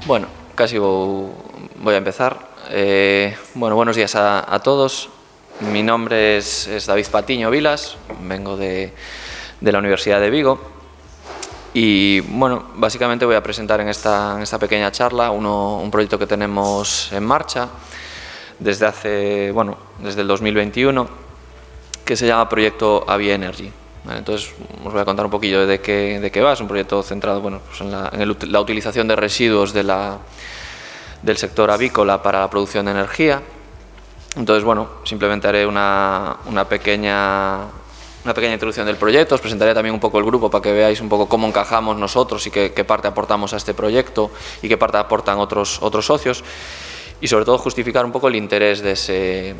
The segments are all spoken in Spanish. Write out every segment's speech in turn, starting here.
Bueno, casi voy a empezar. Bueno, buenos días a todos. Mi nombre es David Patiño Vilas, vengo de la Universidad de Vigo y bueno, básicamente voy a presentar en esta pequeña charla un proyecto que tenemos en marcha desde el 2021, que se llama Proyecto Avia Energy. Vale, entonces os voy a contar un poquillo de qué va. Es un proyecto centrado pues en la utilización de residuos del sector avícola para la producción de energía. Entonces, bueno, simplemente haré una pequeña introducción del proyecto. Os presentaré también un poco el grupo para que veáis un poco cómo encajamos nosotros y qué parte aportamos a este proyecto y qué parte aportan otros socios, y sobre todo justificar un poco el interés del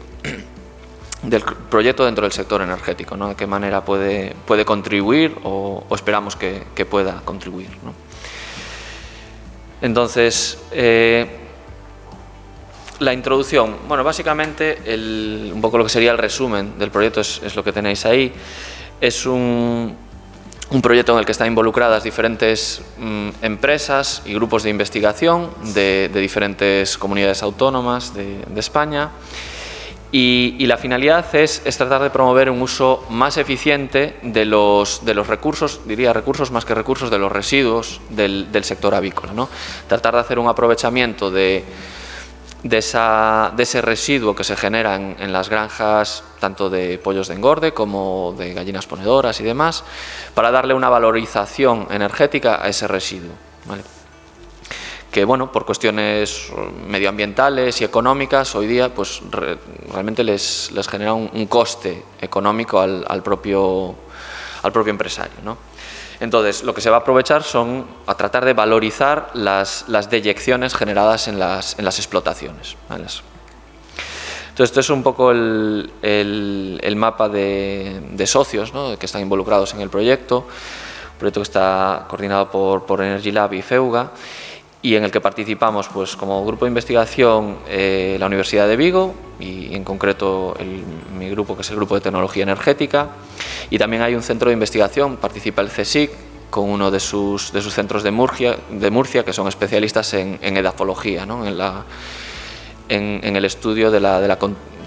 proyecto dentro del sector energético, ¿no? De qué manera puede contribuir o esperamos que pueda contribuir, ¿no? Entonces, la introducción, bueno, básicamente un poco lo que sería el resumen del proyecto es lo que tenéis ahí. Es un proyecto en el que están involucradas diferentes empresas y grupos de investigación de diferentes comunidades autónomas de España. Y la finalidad es tratar de promover un uso más eficiente de los recursos, diría recursos más que recursos, de los residuos del sector avícola, ¿no? Tratar de hacer un aprovechamiento de ese residuo que se genera en las granjas, tanto de pollos de engorde como de gallinas ponedoras y demás, para darle una valorización energética a ese residuo, ¿vale? Que, bueno, por cuestiones medioambientales y económicas, hoy día pues realmente les genera un coste económico al propio empresario, ¿no? Entonces, lo que se va a aprovechar a tratar de valorizar las deyecciones generadas en las explotaciones, ¿vale? Entonces, esto es un poco el mapa de socios, ¿no?, que están involucrados en el proyecto. Un proyecto que está coordinado por Energy Lab y FEUGA, y en el que participamos pues como grupo de investigación la Universidad de Vigo y en concreto mi grupo, que es el Grupo de Tecnología Energética, y también hay un centro de investigación, participa el CSIC con uno de sus centros de Murcia, que son especialistas en edafología, ¿no?, en el estudio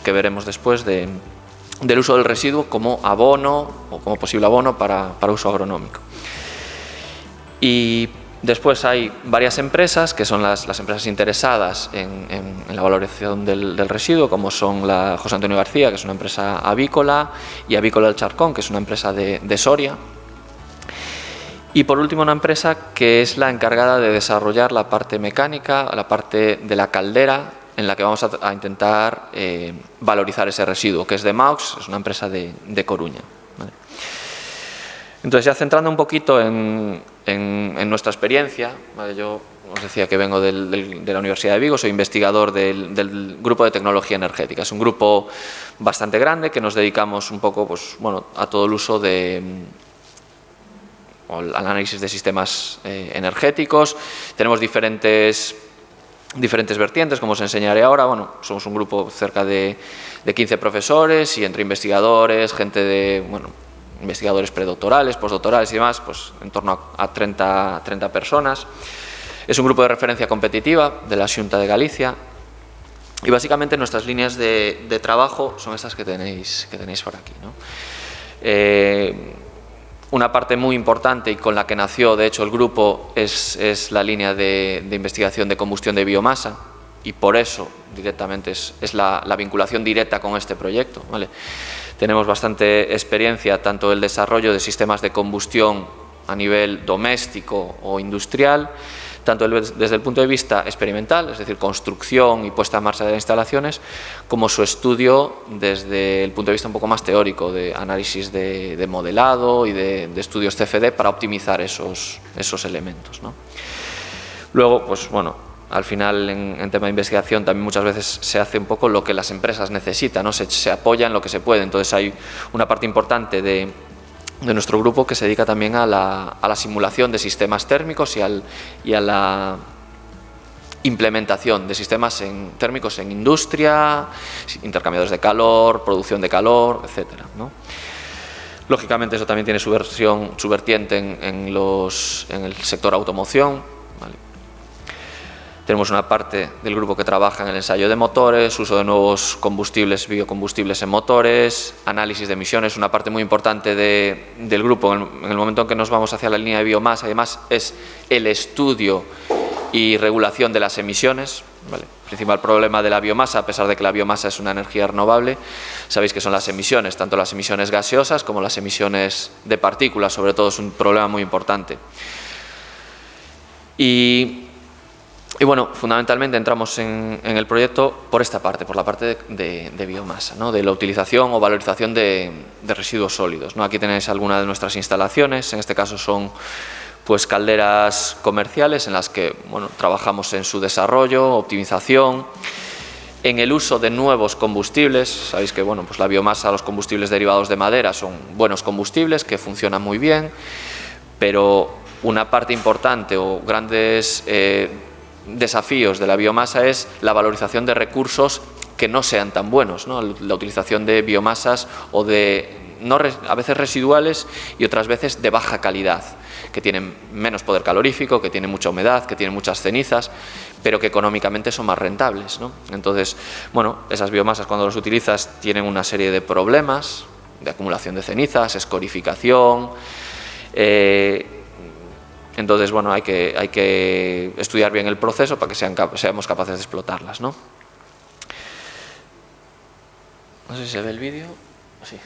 que veremos después del uso del residuo como abono o como posible abono para uso agronómico. Y después hay varias empresas que son las empresas interesadas en la valorización del residuo, como son la José Antonio García, que es una empresa avícola, y Avícola del Charcón, que es una empresa de Soria. Y por último, una empresa que es la encargada de desarrollar la parte mecánica, la parte de la caldera, en la que vamos a intentar valorizar ese residuo, que es de Maux, es una empresa de Coruña, ¿vale? Entonces, ya centrando un poquito en nuestra experiencia, ¿vale? Yo os decía que vengo de la Universidad de Vigo, soy investigador del Grupo de Tecnología Energética. Es un grupo bastante grande que nos dedicamos un poco pues, bueno, a todo el uso al análisis de sistemas energéticos. Tenemos diferentes vertientes, como os enseñaré ahora. Bueno, somos un grupo cerca de 15 profesores, y entre investigadores, investigadores predoctorales, postdoctorales y demás, pues en torno a 30 personas. Es un grupo de referencia competitiva de la Xunta de Galicia, y básicamente nuestras líneas de trabajo son estas que tenéis por aquí, ¿no? Una parte muy importante y con la que nació, de hecho, el grupo es la línea de investigación de combustión de biomasa, y por eso directamente es la vinculación directa con este proyecto, ¿vale? Tenemos bastante experiencia tanto en el desarrollo de sistemas de combustión a nivel doméstico o industrial, tanto desde el punto de vista experimental, es decir, construcción y puesta en marcha de instalaciones, como su estudio desde el punto de vista un poco más teórico, de análisis de modelado y de estudios CFD para optimizar esos elementos, ¿no? Luego, pues bueno, al final, en tema de investigación, también muchas veces se hace un poco lo que las empresas necesitan, ¿no? Se apoya en lo que se puede. Entonces, hay una parte importante de nuestro grupo que se dedica también a la simulación de sistemas térmicos y a la implementación de sistemas térmicos en industria, intercambiadores de calor, producción de calor, etcétera, ¿no? Lógicamente, eso también tiene su vertiente en el sector automoción, ¿vale? Tenemos una parte del grupo que trabaja en el ensayo de motores, uso de nuevos combustibles, biocombustibles en motores, análisis de emisiones. Una parte muy importante del grupo en el momento en que nos vamos hacia la línea de biomasa, además, es el estudio y regulación de las emisiones. ¿Vale? El principal problema de la biomasa, a pesar de que la biomasa es una energía renovable, sabéis que son las emisiones, tanto las emisiones gaseosas como las emisiones de partículas, sobre todo es un problema muy importante. Y bueno, fundamentalmente entramos en el proyecto por esta parte, por la parte de biomasa, ¿no? De la utilización o valorización de residuos sólidos, ¿no? Aquí tenéis algunas de nuestras instalaciones, en este caso son pues calderas comerciales en las que bueno, trabajamos en su desarrollo, optimización, en el uso de nuevos combustibles. Sabéis que bueno, pues la biomasa, los combustibles derivados de madera son buenos combustibles que funcionan muy bien, pero una parte importante o grandes desafíos de la biomasa es la valorización de recursos que no sean tan buenos, ¿no? La utilización de biomasas o a veces residuales y otras veces de baja calidad, que tienen menos poder calorífico, que tienen mucha humedad, que tienen muchas cenizas, pero que económicamente son más rentables, ¿no? Entonces, bueno, esas biomasas cuando las utilizas tienen una serie de problemas de acumulación de cenizas, escorificación. Entonces, bueno, hay que estudiar bien el proceso para que seamos capaces de explotarlas, ¿no? No sé si se ve el vídeo. Sí.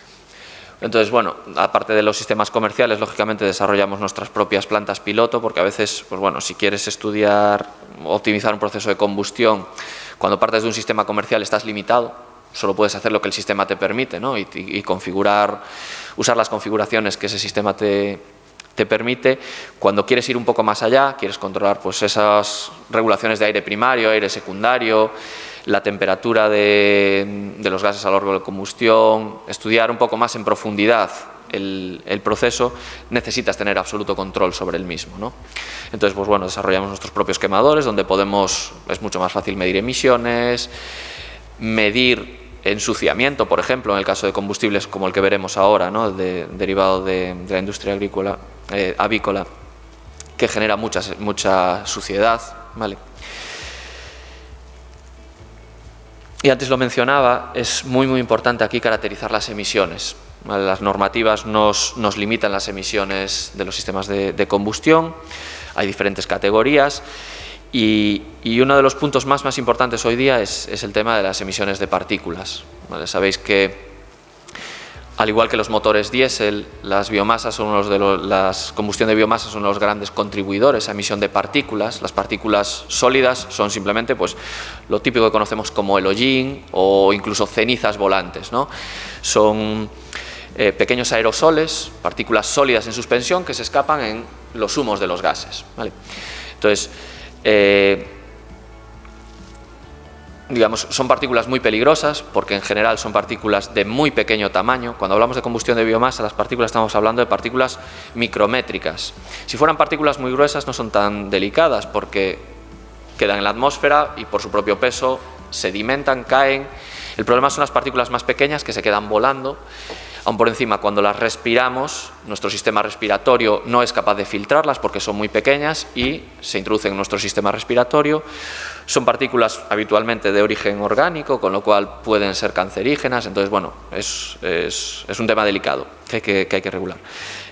Entonces, bueno, aparte de los sistemas comerciales, lógicamente desarrollamos nuestras propias plantas piloto, porque a veces, pues bueno, si quieres estudiar, optimizar un proceso de combustión, cuando partes de un sistema comercial estás limitado, solo puedes hacer lo que el sistema te permite, ¿no? Y usar las configuraciones que ese sistema te permite. Cuando quieres ir un poco más allá, quieres controlar pues esas regulaciones de aire primario, aire secundario, la temperatura de los gases a lo largo de la combustión, estudiar un poco más en profundidad el proceso, necesitas tener absoluto control sobre el mismo, ¿no? Entonces, pues bueno, desarrollamos nuestros propios quemadores donde es mucho más fácil medir emisiones, medir ensuciamiento, por ejemplo, en el caso de combustibles como el que veremos ahora, ¿no? Derivado de la industria avícola, que genera mucha suciedad, ¿vale? Y antes lo mencionaba, es muy importante aquí caracterizar las emisiones, ¿vale? Las normativas nos limitan las emisiones de los sistemas de combustión, hay diferentes categorías. Y uno de los puntos más importantes hoy día es el tema de las emisiones de partículas, ¿vale? Sabéis que, al igual que los motores diésel, las combustión de biomasa son los grandes contribuidores a emisión de partículas. Las partículas sólidas son simplemente pues, lo típico que conocemos como el hollín o incluso cenizas volantes, ¿no? Son pequeños aerosoles, partículas sólidas en suspensión que se escapan en los humos de los gases, ¿vale? Entonces, digamos, son partículas muy peligrosas porque en general son partículas de muy pequeño tamaño. Cuando hablamos de combustión de biomasa, las partículas estamos hablando de partículas micrométricas. Si fueran partículas muy gruesas no son tan delicadas porque quedan en la atmósfera y por su propio peso sedimentan, caen. El problema son las partículas más pequeñas que se quedan volando. Aún por encima, cuando las respiramos, nuestro sistema respiratorio no es capaz de filtrarlas porque son muy pequeñas y se introducen en nuestro sistema respiratorio. Son partículas habitualmente de origen orgánico, con lo cual pueden ser cancerígenas. Entonces, bueno, es un tema delicado que hay que regular.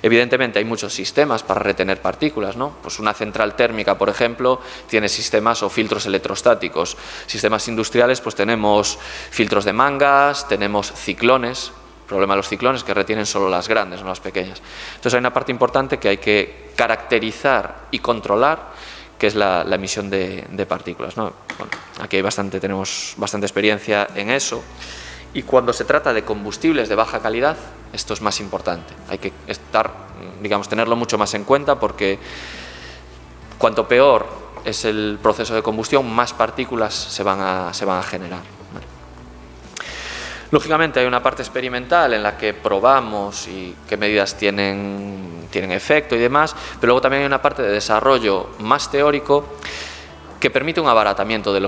Evidentemente hay muchos sistemas para retener partículas, ¿no? Pues una central térmica, por ejemplo, tiene sistemas o filtros electrostáticos. Sistemas industriales, pues tenemos filtros de mangas, tenemos ciclones. El problema de los ciclones es que retienen solo las grandes, no las pequeñas. Entonces hay una parte importante que hay que caracterizar y controlar, que es la emisión de partículas, ¿no? Bueno, aquí tenemos bastante experiencia en eso. Y cuando se trata de combustibles de baja calidad, esto es más importante. Hay que tenerlo mucho más en cuenta porque cuanto peor es el proceso de combustión, más partículas se van a generar. Lógicamente hay una parte experimental en la que probamos y qué medidas tienen efecto y demás, pero luego también hay una parte de desarrollo más teórico que permite un abaratamiento de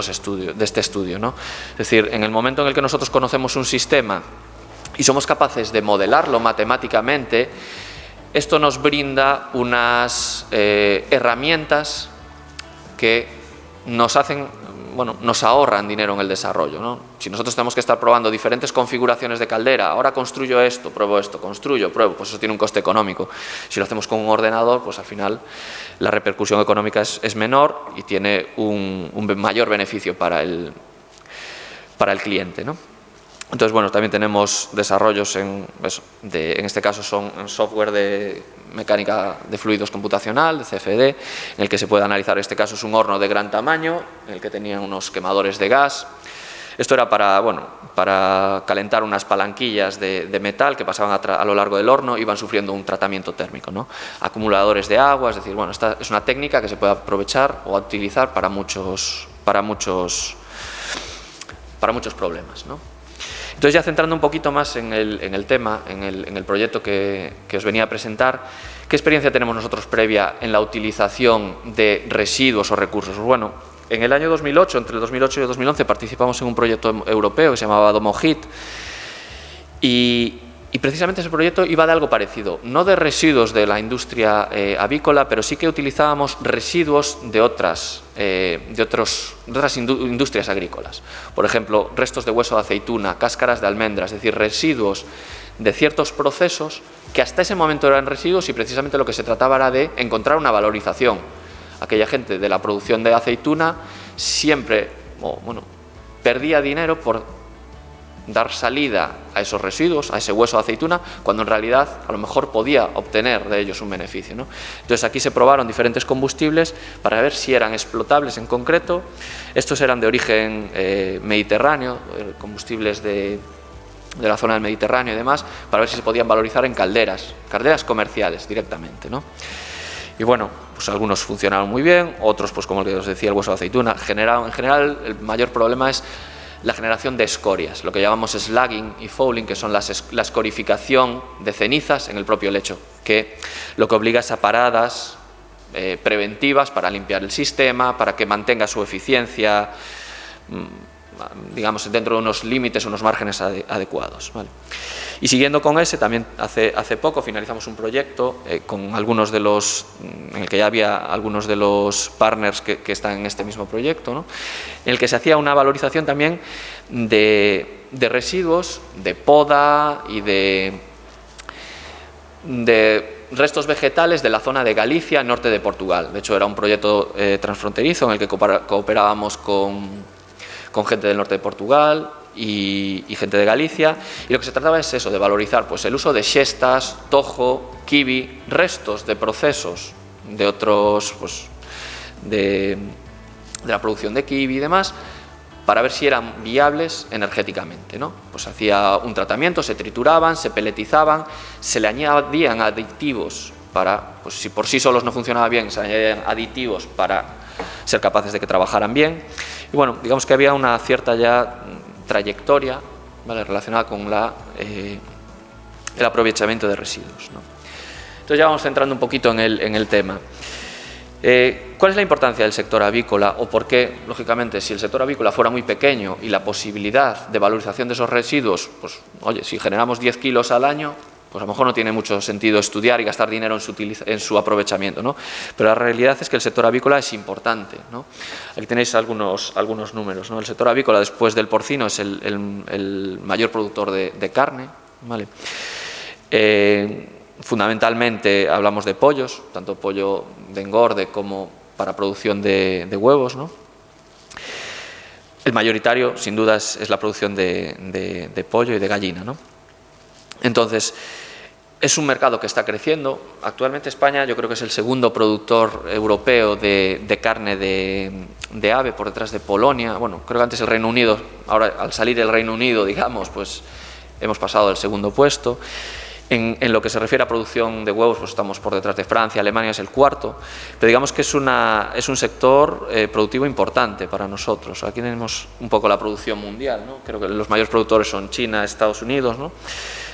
este estudio, ¿no? Es decir, en el momento en el que nosotros conocemos un sistema y somos capaces de modelarlo matemáticamente, esto nos brinda unas herramientas que nos hacen, bueno, nos ahorran dinero en el desarrollo, ¿no? Si nosotros tenemos que estar probando diferentes configuraciones de caldera, ahora construyo esto, pruebo esto, construyo, pruebo, pues eso tiene un coste económico. Si lo hacemos con un ordenador, pues al final la repercusión económica es menor y tiene un mayor beneficio para el cliente, ¿no? Entonces, bueno, también tenemos desarrollos en este caso son en software de mecánica de fluidos computacional, de CFD, en el que se puede analizar, este caso es un horno de gran tamaño, en el que tenía unos quemadores de gas. Esto era para calentar unas palanquillas de metal que pasaban a lo largo del horno, iban sufriendo un tratamiento térmico, ¿no? Acumuladores de agua, es decir, bueno, esta es una técnica que se puede aprovechar o utilizar para muchos problemas, ¿no? Entonces, ya centrando un poquito más en el tema, en el proyecto que os venía a presentar, ¿qué experiencia tenemos nosotros previa en la utilización de residuos o recursos? Bueno, en el año 2008, entre el 2008 y el 2011, participamos en un proyecto europeo que se llamaba DOMOHIT y precisamente ese proyecto iba de algo parecido, no de residuos de la industria avícola, pero sí que utilizábamos residuos de otras industrias agrícolas. Por ejemplo, restos de hueso de aceituna, cáscaras de almendras, es decir, residuos de ciertos procesos que hasta ese momento eran residuos y precisamente lo que se trataba era de encontrar una valorización. Aquella gente de la producción de aceituna siempre, perdía dinero por dar salida a esos residuos, a ese hueso de aceituna, cuando en realidad a lo mejor podía obtener de ellos un beneficio, ¿no? Entonces aquí se probaron diferentes combustibles para ver si eran explotables en concreto. Estos eran de origen mediterráneo, combustibles de la zona del Mediterráneo y demás, para ver si se podían valorizar en calderas comerciales directamente, ¿no? Y bueno, pues algunos funcionaron muy bien, otros, pues como el que os decía, el hueso de aceituna. En general, el mayor problema es la generación de escorias, lo que llamamos slagging y fouling, que son la escorificación de cenizas en el propio lecho, que lo que obliga es a paradas preventivas para limpiar el sistema, para que mantenga su eficiencia, digamos, dentro de unos límites, unos márgenes adecuados, ¿vale? Y siguiendo con ese, también hace poco finalizamos un proyecto con algunos de los, en el que ya había algunos de los partners que están en este mismo proyecto, ¿no? En el que se hacía una valorización también de residuos, de poda y de restos vegetales de la zona de Galicia, norte de Portugal. De hecho, era un proyecto transfronterizo en el que cooperábamos con gente del norte de Portugal y gente de Galicia, y lo que se trataba es eso, de valorizar pues el uso de xestas, tojo, kiwi, restos de procesos de otros, pues de la producción de kiwi y demás, para ver si eran viables energéticamente, ¿no? Pues hacía un tratamiento, se trituraban, se peletizaban, se le añadían aditivos para, pues si por sí solos no funcionaba bien, se añadían aditivos para ser capaces de que trabajaran bien. Y bueno, digamos que había una cierta ya trayectoria, ¿vale?, relacionada con el aprovechamiento de residuos, ¿no? Entonces ya vamos centrando un poquito en el tema. ¿Cuál es la importancia del sector avícola o por qué, lógicamente, si el sector avícola fuera muy pequeño y la posibilidad de valorización de esos residuos, pues oye, si generamos 10 kilos al año, pues a lo mejor no tiene mucho sentido estudiar y gastar dinero en su aprovechamiento, ¿no? Pero la realidad es que el sector avícola es importante, ¿no? Aquí tenéis algunos números, ¿no? El sector avícola, después del porcino, es el mayor productor de carne, ¿vale? Fundamentalmente hablamos de pollos, tanto pollo de engorde como para producción de huevos, ¿no? El mayoritario, sin duda, es la producción de pollo y de gallina, ¿no? Entonces, es un mercado que está creciendo. Actualmente España yo creo que es el segundo productor europeo de carne de ave, por detrás de Polonia. Bueno, creo que antes el Reino Unido, ahora al salir el Reino Unido, digamos, pues hemos pasado del segundo puesto. En lo que se refiere a producción de huevos, pues estamos por detrás de Francia, Alemania es el cuarto, pero digamos que es un sector productivo importante para nosotros. Aquí tenemos un poco la producción mundial, ¿no? Creo que los mayores productores son China, Estados Unidos, ¿no?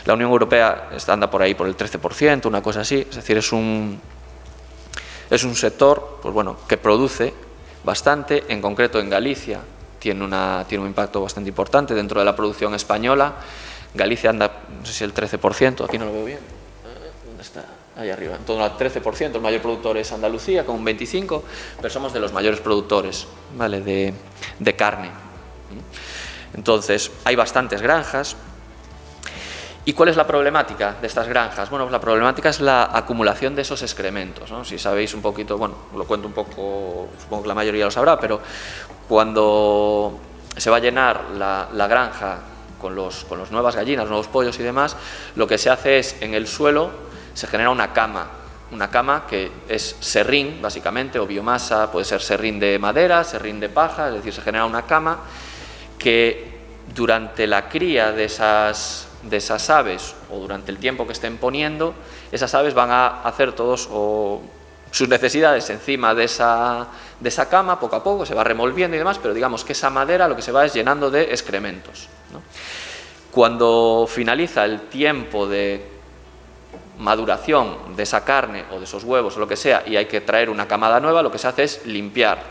La Unión Europea anda por ahí por el 13%, una cosa así, es decir, es un sector, pues bueno, que produce bastante, en concreto en Galicia tiene un impacto bastante importante dentro de la producción española. Galicia anda, no sé si el 13%, aquí no lo veo bien. ¿Dónde está? ahí arriba, en torno al 13%, el mayor productor es Andalucía con un 25%, pero somos de los mayores productores, ¿vale?, de carne. Entonces, hay bastantes granjas. ¿Y cuál es la problemática de estas granjas? Bueno, pues la problemática es la acumulación de esos excrementos, ¿no? Si sabéis un poquito, bueno, lo cuento un poco, supongo que la mayoría lo sabrá, pero cuando se va a llenar la granja con las nuevas gallinas, nuevos pollos y demás, lo que se hace es, en el suelo, se genera una cama que es serrín, básicamente, o biomasa, puede ser serrín de madera, serrín de paja, es decir, se genera una cama que durante la cría de esas aves o durante el tiempo que estén poniendo, esas aves van a hacer todos sus necesidades encima de esa cama, poco a poco, se va revolviendo y demás, pero digamos que esa madera lo que se va es llenando de excrementos, ¿no? Cuando finaliza el tiempo de maduración de esa carne o de esos huevos o lo que sea y hay que traer una camada nueva, lo que se hace es limpiar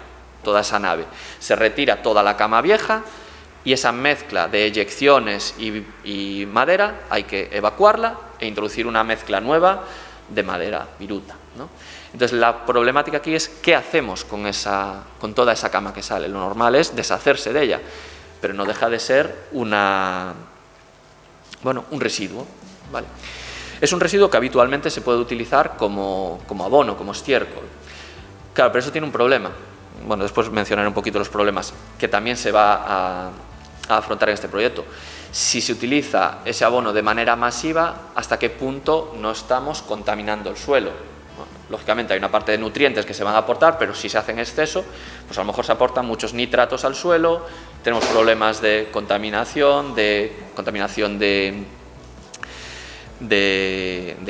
toda esa nave. Se retira toda la cama vieja y esa mezcla de eyecciones y madera hay que evacuarla e introducir una mezcla nueva de madera viruta, ¿no? Entonces la problemática aquí es qué hacemos con toda esa cama que sale. Lo normal es deshacerse de ella, pero no deja de ser un residuo, ¿vale? Es un residuo que habitualmente se puede utilizar como abono, como estiércol. Claro, pero eso tiene un problema. Bueno, después mencionaré un poquito los problemas que también se va a afrontar en este proyecto. Si se utiliza ese abono de manera masiva, ¿hasta qué punto no estamos contaminando el suelo? Bueno, lógicamente hay una parte de nutrientes que se van a aportar, pero si se hace en exceso, pues a lo mejor se aportan muchos nitratos al suelo, tenemos problemas de contaminación de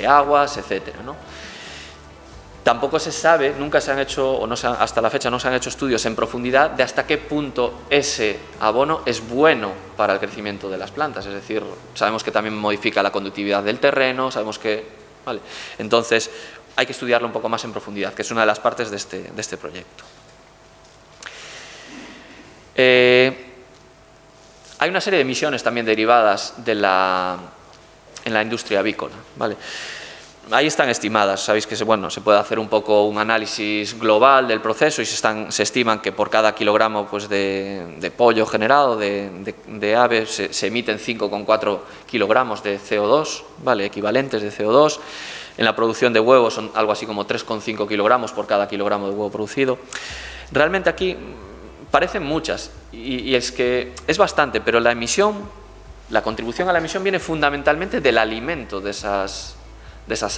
aguas, etcétera, ¿no? Tampoco se sabe, nunca se han hecho, o hasta la fecha no se han hecho estudios en profundidad de hasta qué punto ese abono es bueno para el crecimiento de las plantas. Es decir, sabemos que también modifica la conductividad del terreno, sabemos que... ¿vale? Entonces, hay que estudiarlo un poco más en profundidad, que es una de las partes de este proyecto. Hay una serie de emisiones también derivadas en la industria avícola, ¿vale? Ahí están estimadas, sabéis que se puede hacer un poco un análisis global del proceso y se estiman que por cada kilogramo pues, de pollo generado, de ave, se emiten 5,4 kilogramos de CO2, ¿vale?, equivalentes de CO2. En la producción de huevos son algo así como 3,5 kilogramos por cada kilogramo de huevo producido. Realmente aquí parecen muchas y es que es bastante, pero la contribución a la emisión viene fundamentalmente del alimento de esas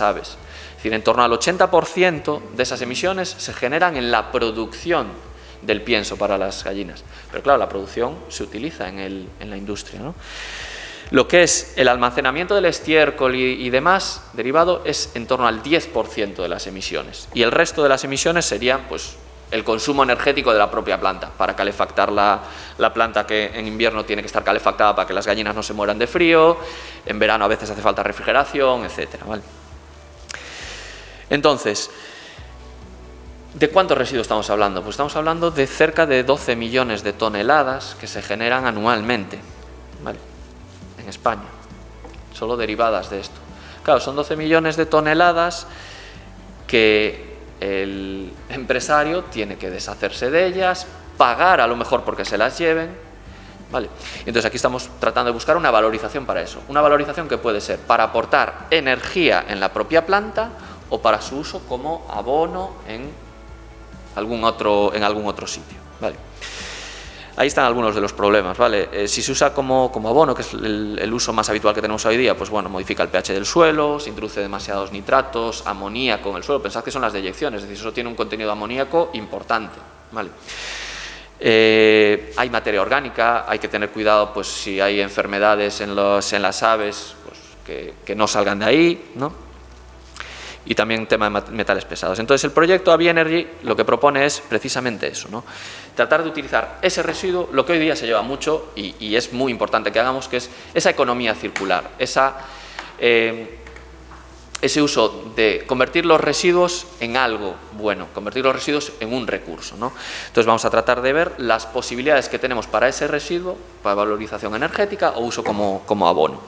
aves. Es decir, en torno al 80% de esas emisiones se generan en la producción del pienso para las gallinas. Pero claro, la producción se utiliza en la industria, ¿no? Lo que es el almacenamiento del estiércol y demás derivado es en torno al 10% de las emisiones. Y el resto de las emisiones serían pues, el consumo energético de la propia planta, para calefactar la planta, que en invierno tiene que estar calefactada para que las gallinas no se mueran de frío, en verano a veces hace falta refrigeración, etcétera, ¿vale? Entonces, ¿de cuántos residuos estamos hablando? Pues estamos hablando de cerca de 12 millones de toneladas que se generan anualmente, ¿vale?, en España, solo derivadas de esto. Claro, son 12 millones de toneladas que el empresario tiene que deshacerse de ellas, pagar a lo mejor porque se las lleven, ¿vale? Entonces aquí estamos tratando de buscar una valorización para eso, una valorización que puede ser para aportar energía en la propia planta o para su uso como abono en algún otro sitio, ¿vale? Ahí están algunos de los problemas, ¿vale? Si se usa como abono, que es el uso más habitual que tenemos hoy día, pues bueno, modifica el pH del suelo, se introduce demasiados nitratos, amoníaco en el suelo. Pensad que son las deyecciones, es decir, eso tiene un contenido amoníaco importante, ¿vale? Hay materia orgánica, hay que tener cuidado pues si hay enfermedades en las aves, pues que no salgan de ahí, ¿no? Y también tema de metales pesados. Entonces el proyecto AviEnergy lo que propone es precisamente eso, ¿no? Tratar de utilizar ese residuo, lo que hoy día se lleva mucho y es muy importante que hagamos, que es esa economía circular, ese uso de convertir los residuos en algo bueno, convertir los residuos en un recurso, ¿no? Entonces vamos a tratar de ver las posibilidades que tenemos para ese residuo, para valorización energética o uso como abono.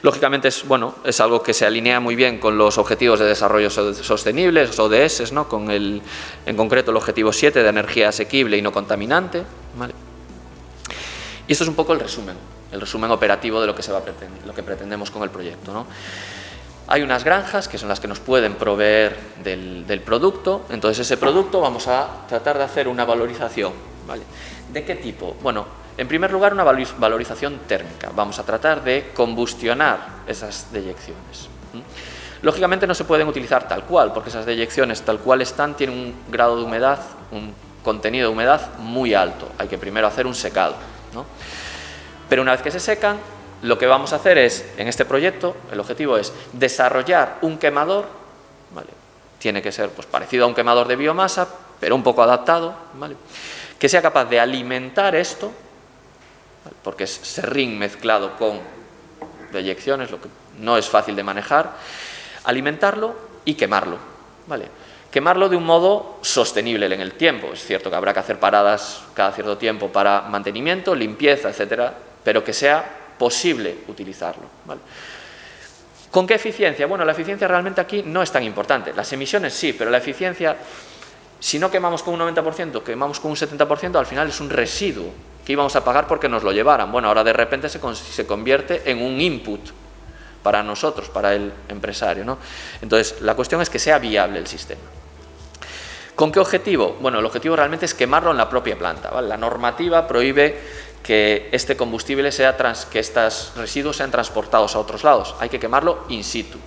Lógicamente es algo que se alinea muy bien con los Objetivos de Desarrollo Sostenible, los ODS, ¿no? Con en concreto el objetivo 7 de energía asequible y no contaminante, ¿vale? Y esto es un poco el resumen operativo de lo que lo que pretendemos con el proyecto, ¿no? Hay unas granjas que son las que nos pueden proveer del producto. Entonces ese producto vamos a tratar de hacer una valorización, ¿vale? ¿De qué tipo? Bueno, en primer lugar una valorización térmica. Vamos a tratar de combustionar esas deyecciones. Lógicamente no se pueden utilizar tal cual, porque esas deyecciones tal cual están tienen un grado de humedad, un contenido de humedad muy alto. Hay que primero hacer un secado, ¿no? Pero una vez que se secan, lo que vamos a hacer es, en este proyecto, el objetivo es desarrollar un quemador, ¿vale? Tiene que ser pues, parecido a un quemador de biomasa, pero un poco adaptado, ¿vale? Que sea capaz de alimentar esto, ¿vale? Porque es serrín mezclado con deyecciones, lo que no es fácil de manejar, alimentarlo y quemarlo, ¿vale? Quemarlo de un modo sostenible en el tiempo. Es cierto que habrá que hacer paradas cada cierto tiempo para mantenimiento, limpieza, etcétera, pero que sea posible utilizarlo, ¿vale? ¿Con qué eficiencia? Bueno, la eficiencia realmente aquí no es tan importante. Las emisiones sí, pero la eficiencia, si no quemamos con un 90%, quemamos con un 70%, al final es un residuo que íbamos a pagar porque nos lo llevaran. Bueno, ahora de repente se convierte en un input para nosotros, para el empresario, ¿no? Entonces, la cuestión es que sea viable el sistema. ¿Con qué objetivo? Bueno, el objetivo realmente es quemarlo en la propia planta, ¿vale? La normativa prohíbe que este combustible que estos residuos sean transportados a otros lados. Hay que quemarlo in situ.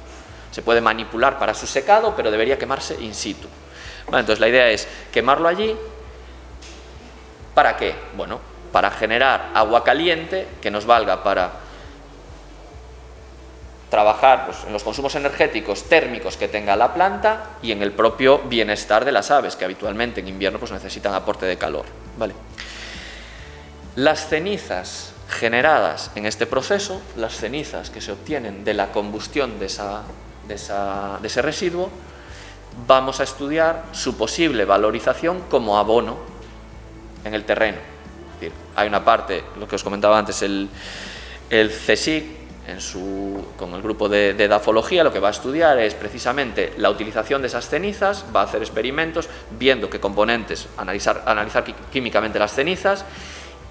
Se puede manipular para su secado, pero debería quemarse in situ. Vale, entonces la idea es quemarlo allí. ¿Para qué? Bueno, para generar agua caliente que nos valga para trabajar pues, en los consumos energéticos térmicos que tenga la planta y en el propio bienestar de las aves, que habitualmente en invierno pues, necesitan aporte de calor, ¿vale? Las cenizas generadas en este proceso, las cenizas que se obtienen de la combustión de ese residuo, vamos a estudiar su posible valorización como abono en el terreno. Es decir, hay una parte, lo que os comentaba antes, el CSIC, con el grupo de edafología, lo que va a estudiar es precisamente la utilización de esas cenizas, va a hacer experimentos viendo qué componentes, analizar químicamente las cenizas,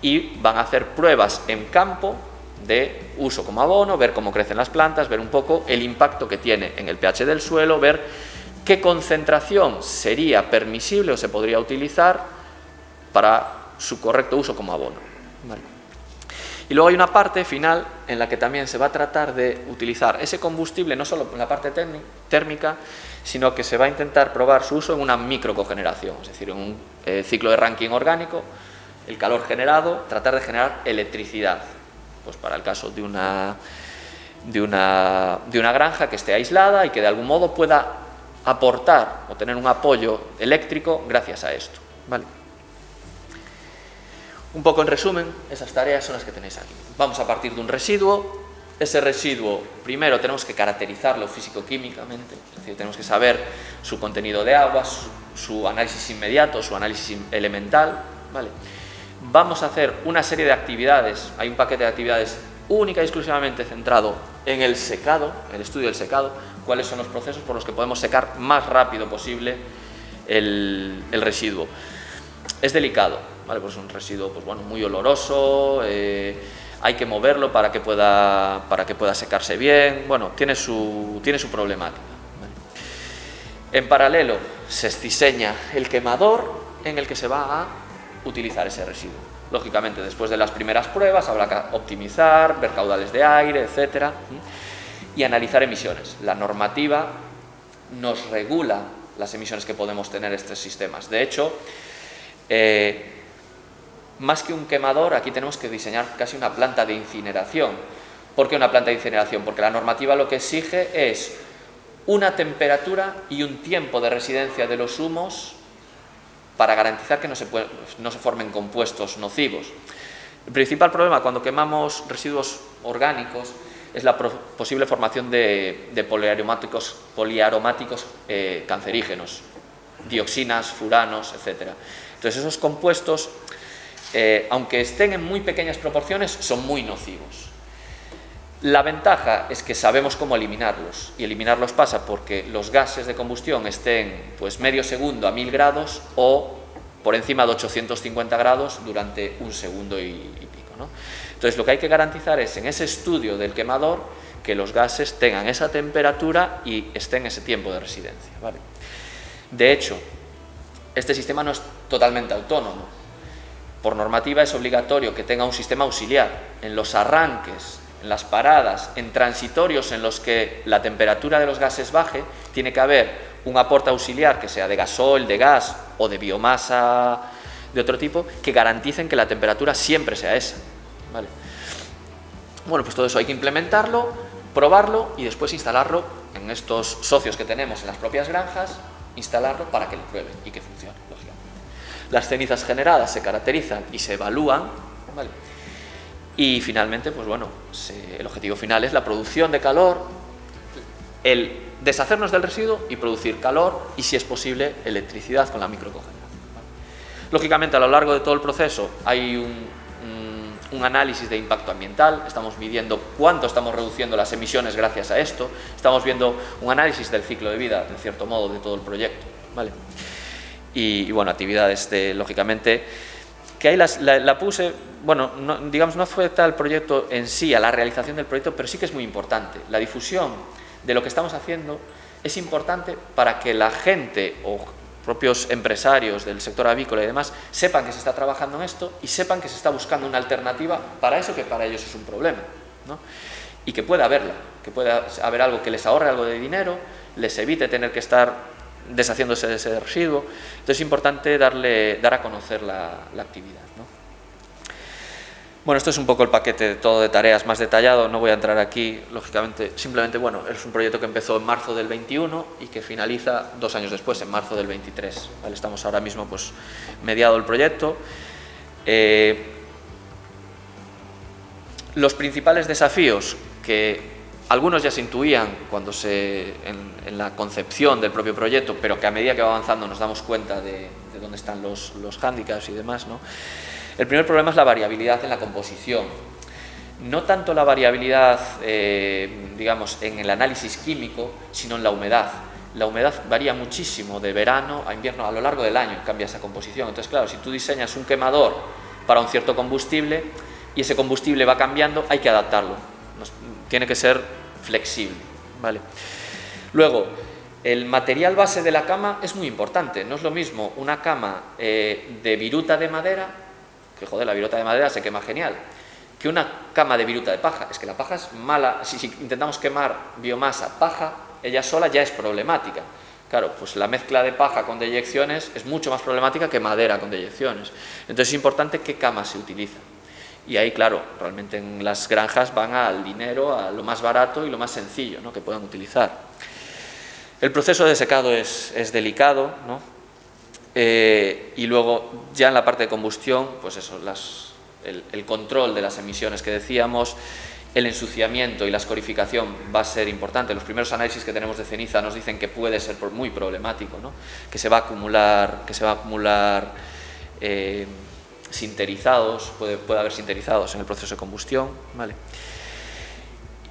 y van a hacer pruebas en campo de uso como abono, ver cómo crecen las plantas, ver un poco el impacto que tiene en el pH del suelo, ver qué concentración sería permisible o se podría utilizar para su correcto uso como abono, ¿vale? Y luego hay una parte final en la que también se va a tratar de utilizar ese combustible no solo en la parte térmica, sino que se va a intentar probar su uso en una microcogeneración, es decir, en un ciclo de Rankine orgánico, el calor generado, tratar de generar electricidad, pues para el caso de una granja que esté aislada y que de algún modo pueda aportar o tener un apoyo eléctrico gracias a esto, ¿vale? Un poco en resumen, esas tareas son las que tenéis aquí. Vamos a partir de un residuo. Ese residuo, primero tenemos que caracterizarlo físico-químicamente, es decir, tenemos que saber su contenido de agua, su análisis inmediato, su análisis elemental, ¿vale? Vamos a hacer una serie de actividades, hay un paquete de actividades única y exclusivamente centrado en el secado, el estudio del secado, cuáles son los procesos por los que podemos secar más rápido posible el residuo. Es delicado, ¿vale? Pues es un residuo pues bueno, muy oloroso, hay que moverlo para que pueda secarse bien, bueno, tiene su problemática, ¿vale? En paralelo se diseña el quemador en el que se va a utilizar ese residuo. Lógicamente, después de las primeras pruebas habrá que optimizar, ver caudales de aire, etcétera, y analizar emisiones. La normativa nos regula las emisiones que podemos tener estos sistemas. De hecho, más que un quemador, aquí tenemos que diseñar casi una planta de incineración. ¿Por qué una planta de incineración? Porque la normativa lo que exige es una temperatura y un tiempo de residencia de los humos para garantizar que no se formen compuestos nocivos. El principal problema cuando quemamos residuos orgánicos es la posible formación de poliaromáticos cancerígenos, dioxinas, furanos, etc. Entonces esos compuestos, aunque estén en muy pequeñas proporciones, son muy nocivos. La ventaja es que sabemos cómo eliminarlos, y eliminarlos pasa porque los gases de combustión estén pues medio segundo a 1000 grados o por encima de 850 grados durante un segundo y pico, ¿no? Entonces lo que hay que garantizar es en ese estudio del quemador que los gases tengan esa temperatura y estén ese tiempo de residencia, ¿vale? De hecho, este sistema no es totalmente autónomo. Por normativa es obligatorio que tenga un sistema auxiliar. En los arranques, en las paradas, en transitorios en los que la temperatura de los gases baje, tiene que haber un aporte auxiliar que sea de gasol, de gas o de biomasa de otro tipo, que garanticen que la temperatura siempre sea esa, ¿vale? Bueno, pues todo eso hay que implementarlo, probarlo y después instalarlo en estos socios que tenemos en las propias granjas, instalarlo para que lo prueben y que funcione, lógicamente. Las cenizas generadas se caracterizan y se evalúan, ¿vale? Y finalmente, pues bueno, el objetivo final es la producción de calor, el deshacernos del residuo y producir calor y, si es posible, electricidad con la microcogeneración, ¿vale? Lógicamente, a lo largo de todo el proceso hay un análisis de impacto ambiental, estamos midiendo cuánto estamos reduciendo las emisiones gracias a esto, estamos viendo un análisis del ciclo de vida, de cierto modo, de todo el proyecto, ¿vale? Y bueno, actividades lógicamente, que ahí la puse, bueno, digamos, no afecta al proyecto en sí, a la realización del proyecto, pero sí que es muy importante. La difusión de lo que estamos haciendo es importante para que la gente o propios empresarios del sector avícola y demás sepan que se está trabajando en esto y sepan que se está buscando una alternativa para eso que para ellos es un problema, ¿no? Y que pueda haberla, que pueda haber algo que les ahorre algo de dinero, les evite tener que estar deshaciéndose de ese residuo. Entonces es importante dar a conocer la actividad, ¿no? Bueno, esto es un poco el paquete todo de tareas más detallado, no voy a entrar aquí, lógicamente, simplemente, bueno, es un proyecto que empezó en marzo del 21 y que finaliza 2 años después, en marzo del 23, ¿vale? Estamos ahora mismo, pues, mediado el proyecto. Los principales desafíos, que algunos ya se intuían cuando en la concepción del propio proyecto, pero que a medida que va avanzando nos damos cuenta de dónde están los hándicaps y demás, ¿no? El primer problema es la variabilidad en la composición. No tanto la variabilidad, digamos, en el análisis químico, sino en la humedad. La humedad varía muchísimo de verano a invierno, a lo largo del año cambia esa composición. Entonces, claro, si tú diseñas un quemador para un cierto combustible y ese combustible va cambiando, hay que adaptarlo. Tiene que ser flexible, ¿vale? Luego, el material base de la cama es muy importante. No es lo mismo una cama de viruta de madera, que joder, la viruta de madera se quema genial, que una cama de viruta de paja. Es que la paja es mala. Si intentamos quemar biomasa, paja, ella sola ya es problemática. Claro, pues la mezcla de paja con deyecciones es mucho más problemática que madera con deyecciones. Entonces es importante qué cama se utiliza. Y ahí, claro, realmente en las granjas van al dinero, a lo más barato y lo más sencillo, ¿no?, que puedan utilizar. El proceso de secado es delicado, ¿no? Y luego, ya en la parte de combustión, pues eso, el control de las emisiones que decíamos, el ensuciamiento y la escorificación va a ser importante. Los primeros análisis que tenemos de ceniza nos dicen que puede ser muy problemático, ¿no?, que se va a acumular sinterizados, puede haber sinterizados en el proceso de combustión, ¿vale?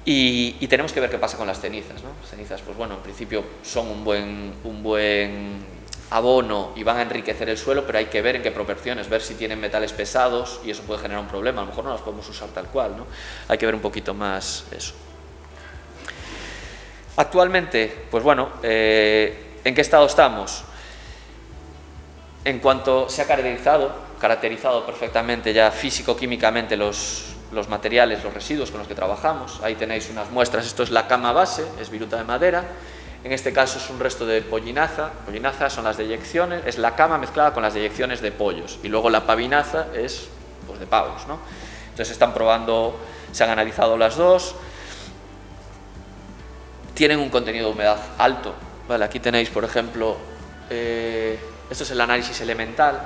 Y tenemos que ver qué pasa con las cenizas, ¿no? Las cenizas, pues bueno, en principio son un buen abono y van a enriquecer el suelo, pero hay que ver en qué proporciones, ver si tienen metales pesados y eso puede generar un problema. A lo mejor no las podemos usar tal cual, ¿no? Hay que ver un poquito más eso. Actualmente, pues bueno, ¿en qué estado estamos? En cuanto se ha caracterizado perfectamente ya físico-químicamente los materiales, los residuos con los que trabajamos. Ahí tenéis unas muestras. Esto es la cama base, es viruta de madera. En este caso es un resto de pollinaza. Pollinaza son las deyecciones, es la cama mezclada con las deyecciones de pollos. Y luego la pavinaza es, pues, de pavos, ¿no? Entonces están probando, se han analizado las dos. Tienen un contenido de humedad alto, ¿vale? Aquí tenéis, por ejemplo, esto es el análisis elemental.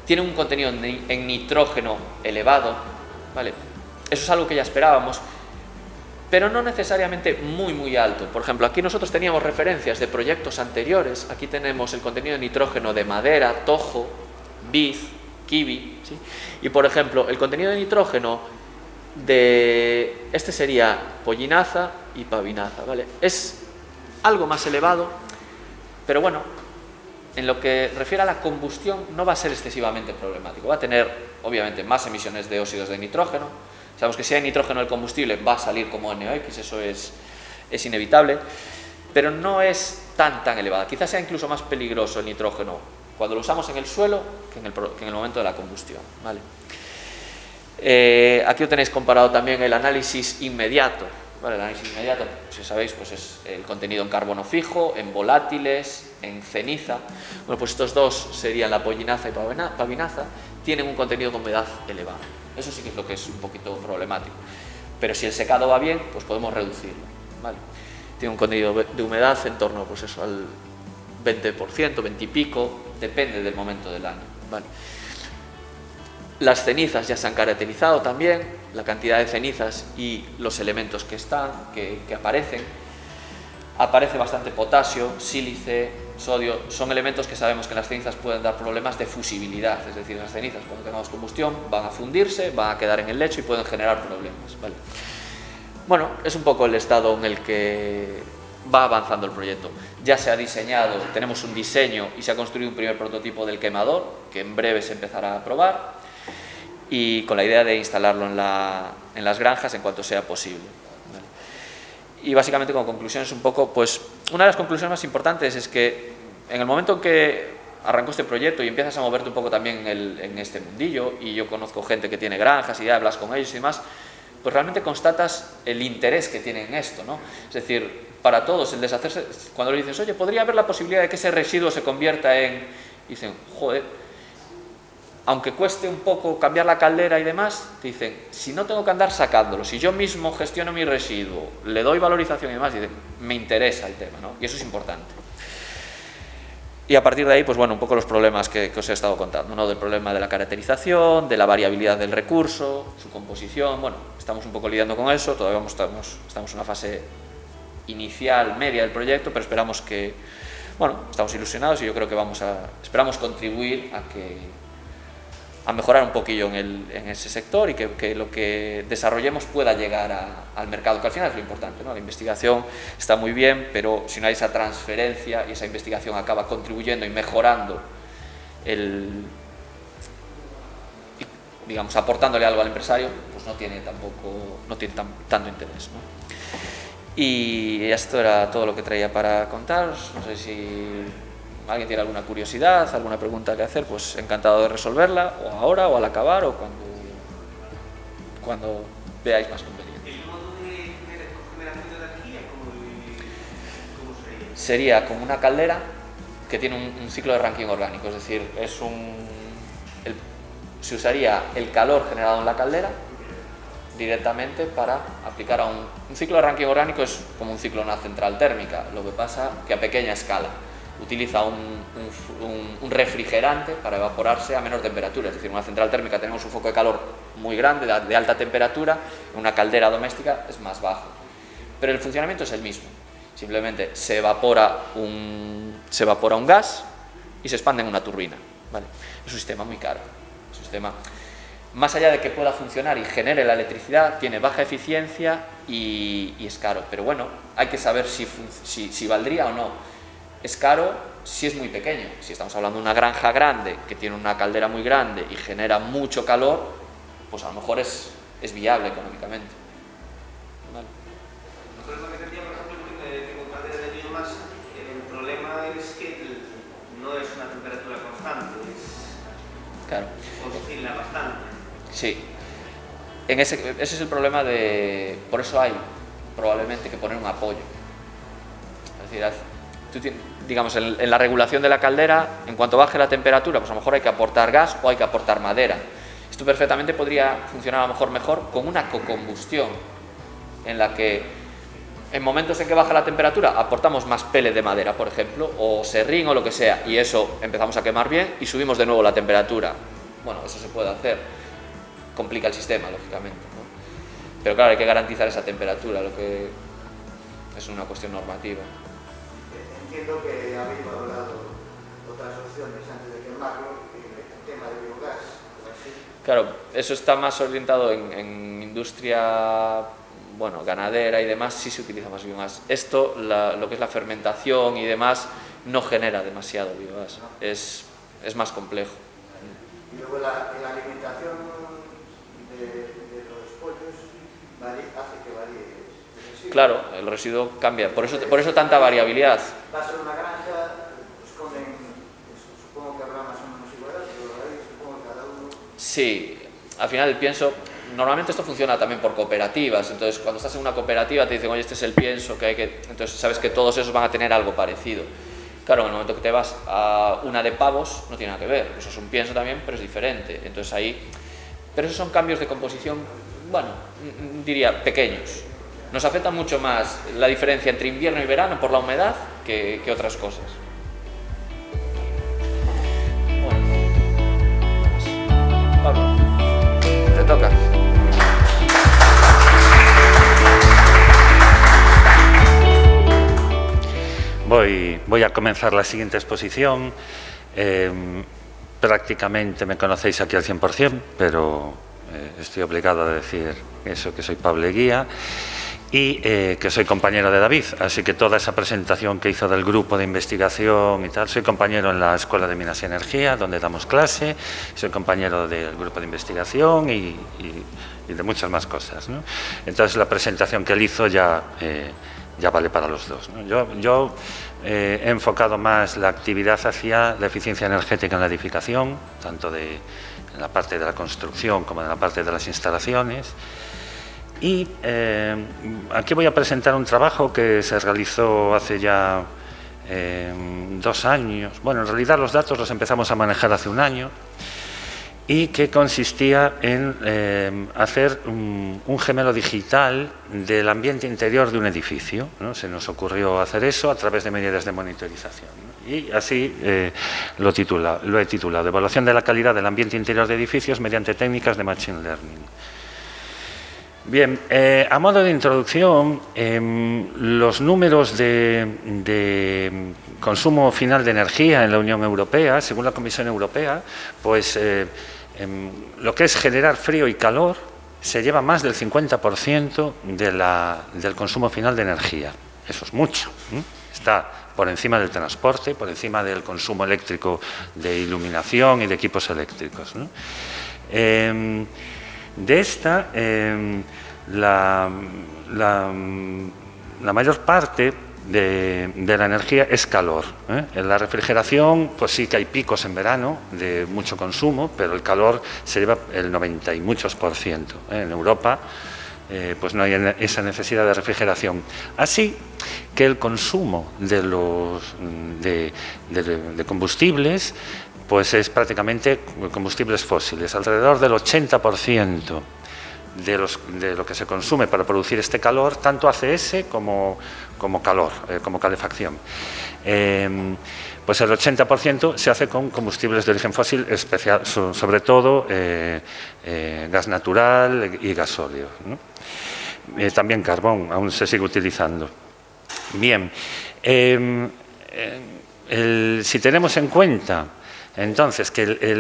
Tiene un contenido en nitrógeno elevado, ¿vale? Eso es algo que ya esperábamos, pero no necesariamente muy alto. Por ejemplo, aquí nosotros teníamos referencias de proyectos anteriores. Aquí tenemos el contenido de nitrógeno de madera, tojo, biz, kiwi, ¿sí? Y por ejemplo, el contenido de nitrógeno Este sería pollinaza y pavinaza, ¿vale? Es algo más elevado, pero bueno, en lo que refiere a la combustión no va a ser excesivamente problemático. Va a tener, obviamente, más emisiones de óxidos de nitrógeno. Sabemos que si hay nitrógeno el combustible va a salir como NOx, eso es inevitable, pero no es tan elevada. Quizás sea incluso más peligroso el nitrógeno cuando lo usamos en el suelo que en el momento de la combustión, ¿vale? Aquí lo tenéis comparado también el análisis inmediato, ¿vale? El análisis inmediato, si sabéis, pues es el contenido en carbono fijo, en volátiles, en ceniza. Bueno, pues estos dos serían la pollinaza y pavinaza, tienen un contenido de humedad elevado. Eso sí que es lo que es un poquito problemático. Pero si el secado va bien, pues podemos reducirlo, ¿vale? Tiene un contenido de humedad en torno, pues eso, al 20%, 20 y pico, depende del momento del año, ¿vale? Las cenizas ya se han caracterizado también, la cantidad de cenizas y los elementos que aparecen. Aparece bastante potasio, sílice, sodio, son elementos que sabemos que en las cenizas pueden dar problemas de fusibilidad, es decir, las cenizas cuando tengamos combustión van a fundirse, van a quedar en el lecho y pueden generar problemas, ¿vale? Bueno, es un poco el estado en el que va avanzando el proyecto. Ya se ha diseñado, tenemos un diseño y se ha construido un primer prototipo del quemador que en breve se empezará a probar y con la idea de instalarlo en las granjas en cuanto sea posible, ¿vale? Y básicamente como conclusiones un poco, pues una de las conclusiones más importantes es que en el momento en que arrancó este proyecto y empiezas a moverte un poco también en este mundillo, y yo conozco gente que tiene granjas y ya hablas con ellos y demás, pues realmente constatas el interés que tienen en esto, ¿no? Es decir, para todos el deshacerse, cuando le dices, oye, podría haber la posibilidad de que ese residuo se convierta en... Y dicen, joder, aunque cueste un poco cambiar la caldera y demás, te dicen, si no tengo que andar sacándolo, si yo mismo gestiono mi residuo, le doy valorización y demás, dicen, me interesa el tema, ¿no? Y eso es importante. Y a partir de ahí, pues bueno, un poco los problemas que os he estado contando, ¿no? Del problema de la caracterización, de la variabilidad del recurso, su composición, bueno, estamos un poco lidiando con eso, todavía estamos en una fase inicial, media del proyecto, pero esperamos que, bueno, estamos ilusionados y yo creo que esperamos contribuir a mejorar un poquillo en ese sector y que lo que desarrollemos pueda llegar al mercado, que al final es lo importante, ¿no? La investigación está muy bien, pero si no hay esa transferencia y esa investigación acaba contribuyendo y mejorando, digamos, aportándole algo al empresario, pues no tiene tanto interés, ¿no? Y esto era todo lo que traía para contaros. No sé si alguien tiene alguna curiosidad, alguna pregunta que hacer, pues encantado de resolverla, o ahora, o al acabar, o cuando veáis más conveniente. ¿El modo de generación de energía cómo sería? Sería como una caldera que tiene un ciclo de Rankine orgánico, es decir, se usaría el calor generado en la caldera directamente para aplicar a un ciclo de Rankine orgánico. Es como un ciclo de una central térmica, lo que pasa que a pequeña escala. Utiliza un refrigerante para evaporarse a menor temperatura, es decir, en una central térmica tenemos un foco de calor muy grande, de alta temperatura, en una caldera doméstica es más bajo, pero el funcionamiento es el mismo, simplemente se evapora un gas y se expande en una turbina, ¿vale? Es un sistema muy caro, es un sistema, más allá de que pueda funcionar y genere la electricidad, tiene baja eficiencia y es caro, pero bueno, hay que saber si valdría o no. Es caro si es muy pequeño. Si estamos hablando de una granja grande que tiene una caldera muy grande y genera mucho calor, pues a lo mejor es viable económicamente, ¿vale? El problema que tendría, por ejemplo, que con calderas de biomasa, el problema es que no es una temperatura constante, Claro. oscila bastante. Sí. Ese es el problema por eso hay probablemente que poner un apoyo. Es decir, digamos, en la regulación de la caldera, en cuanto baje la temperatura, pues a lo mejor hay que aportar gas o hay que aportar madera. Esto perfectamente podría funcionar a lo mejor con una cocombustión, en la que en momentos en que baja la temperatura aportamos más pele de madera, por ejemplo, o serrín o lo que sea, y eso empezamos a quemar bien y subimos de nuevo la temperatura. Bueno, eso se puede hacer, complica el sistema, lógicamente, ¿no? Pero claro, hay que garantizar esa temperatura, lo que es una cuestión normativa. Entiendo que habéis valorado otras opciones antes de quemarlo, el tema de biogás, o así. Claro, eso está más orientado en industria, bueno, ganadera y demás, sí se utiliza más biogás. Esto, lo que es la fermentación y demás, no genera demasiado biogás, es más complejo. Y luego la alimentación de los pollos hace que varíe el residuo. Claro, el residuo cambia, por eso tanta variabilidad. Va a ser una granja, pues comen, supongo que habrá más o menos igualdad, pero ahí supongo que cada uno... Sí, al final el pienso, normalmente esto funciona también por cooperativas, entonces cuando estás en una cooperativa te dicen, oye, este es el pienso que hay que... Entonces sabes que todos esos van a tener algo parecido. Claro, en el momento que te vas a una de pavos, no tiene nada que ver, eso es un pienso también, pero es diferente. Entonces ahí... Pero esos son cambios de composición, bueno, diría, pequeños. Nos afecta mucho más la diferencia entre invierno y verano por la humedad que otras cosas. Bueno, Pablo, te toca. Voy a comenzar la siguiente exposición. Prácticamente me conocéis aquí al 100%, pero estoy obligado a decir eso, que soy Pablo Eguía y que soy compañero de David. Así que toda esa presentación que hizo del grupo de investigación y tal, soy compañero en la Escuela de Minas y Energía, donde damos clase, soy compañero del grupo de investigación y de muchas más cosas, ¿no? Entonces la presentación que él hizo ya vale para los dos, ¿no? Yo he enfocado más la actividad hacia la eficiencia energética en la edificación, tanto en la parte de la construcción como en la parte de las instalaciones. Y aquí voy a presentar un trabajo que se realizó hace ya 2 años. Bueno, en realidad los datos los empezamos a manejar hace 1 año. Y que consistía en hacer un gemelo digital del ambiente interior de un edificio, ¿no? Se nos ocurrió hacer eso a través de medidas de monitorización, ¿no? Y así lo he titulado Evaluación de la calidad del ambiente interior de edificios mediante técnicas de Machine Learning. Bien, a modo de introducción, los números de consumo final de energía en la Unión Europea, según la Comisión Europea, pues lo que es generar frío y calor se lleva más del 50% del consumo final de energía. Eso es mucho, ¿eh? Está por encima del transporte, por encima del consumo eléctrico de iluminación y de equipos eléctricos, ¿no? De esta, la mayor parte de la energía es calor, ¿eh? En la refrigeración, pues sí que hay picos en verano de mucho consumo, pero el calor se lleva el 90 y muchos %, ¿eh? En Europa, pues no hay esa necesidad de refrigeración. Así que el consumo de combustibles, pues es prácticamente combustibles fósiles, alrededor del 80% de lo que se consume para producir este calor, tanto ACS como calor, como calefacción. Pues el 80% se hace con combustibles de origen fósil, sobre todo gas natural y gasóleo, ¿no? También carbón, aún se sigue utilizando. Bien, si tenemos en cuenta entonces que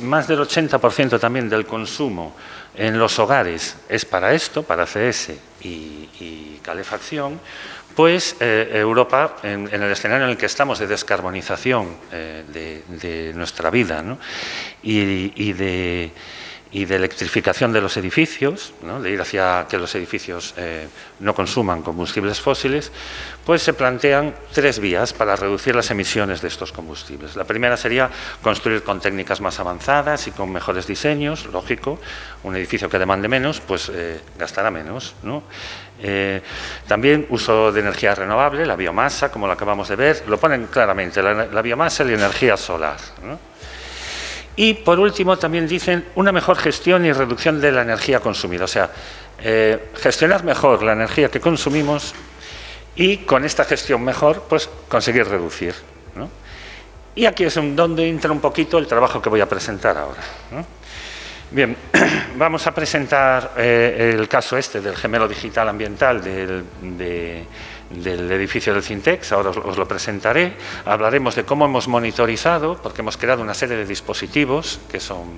más del 80% también del consumo en los hogares es para esto, para CS y calefacción, pues Europa, en el escenario en el que estamos de descarbonización de nuestra vida, ¿no? y de electrificación de los edificios, ¿no? De ir hacia que los edificios no consuman combustibles fósiles, pues se plantean 3 vías para reducir las emisiones de estos combustibles. La primera sería construir con técnicas más avanzadas y con mejores diseños, lógico. Un edificio que demande menos, pues gastará menos, ¿no? También uso de energía renovable, la biomasa, como lo acabamos de ver, lo ponen claramente, la biomasa y la energía solar, ¿no? Y, por último, también dicen una mejor gestión y reducción de la energía consumida. O sea, gestionar mejor la energía que consumimos y, con esta gestión mejor, pues conseguir reducir, ¿no? Y aquí es donde entra un poquito el trabajo que voy a presentar ahora, ¿no? Bien, vamos a presentar el caso del gemelo digital ambiental del edificio del Cintex. Ahora os lo presentaré. Hablaremos de cómo hemos monitorizado, porque hemos creado una serie de dispositivos que son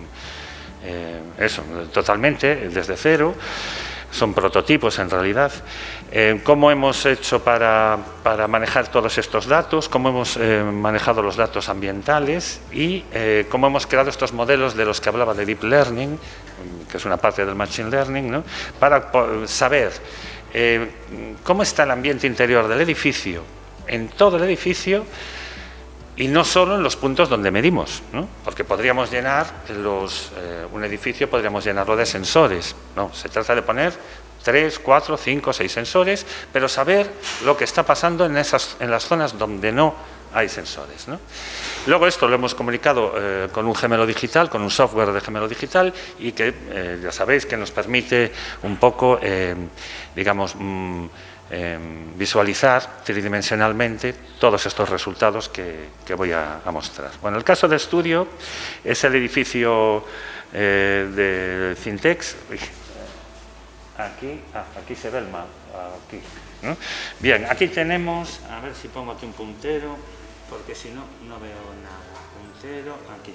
eso, totalmente, desde cero. Son prototipos en realidad. ¿Cómo hemos hecho para manejar todos estos datos? ¿Cómo hemos manejado los datos ambientales? Y cómo hemos creado estos modelos de los que hablaba de Deep Learning, que es una parte del Machine Learning, ¿no? Para saber cómo está el ambiente interior del edificio, en todo el edificio, y no solo en los puntos donde medimos, ¿no? Porque podríamos llenar un edificio, podríamos llenarlo de sensores. No, se trata de poner 3, 4, 5, 6 sensores, pero saber lo que está pasando en las zonas donde no hay sensores, ¿no? Luego esto lo hemos comunicado con un gemelo digital, con un software de gemelo digital, y que ya sabéis que nos permite un poco, digamos, visualizar tridimensionalmente todos estos resultados que voy a mostrar. Bueno, el caso de estudio es el edificio de Cintex. Aquí se ve el mapa. Aquí, ¿no? Bien, aquí tenemos, a ver si pongo aquí un puntero, porque si no, no veo nada. Puntero, aquí.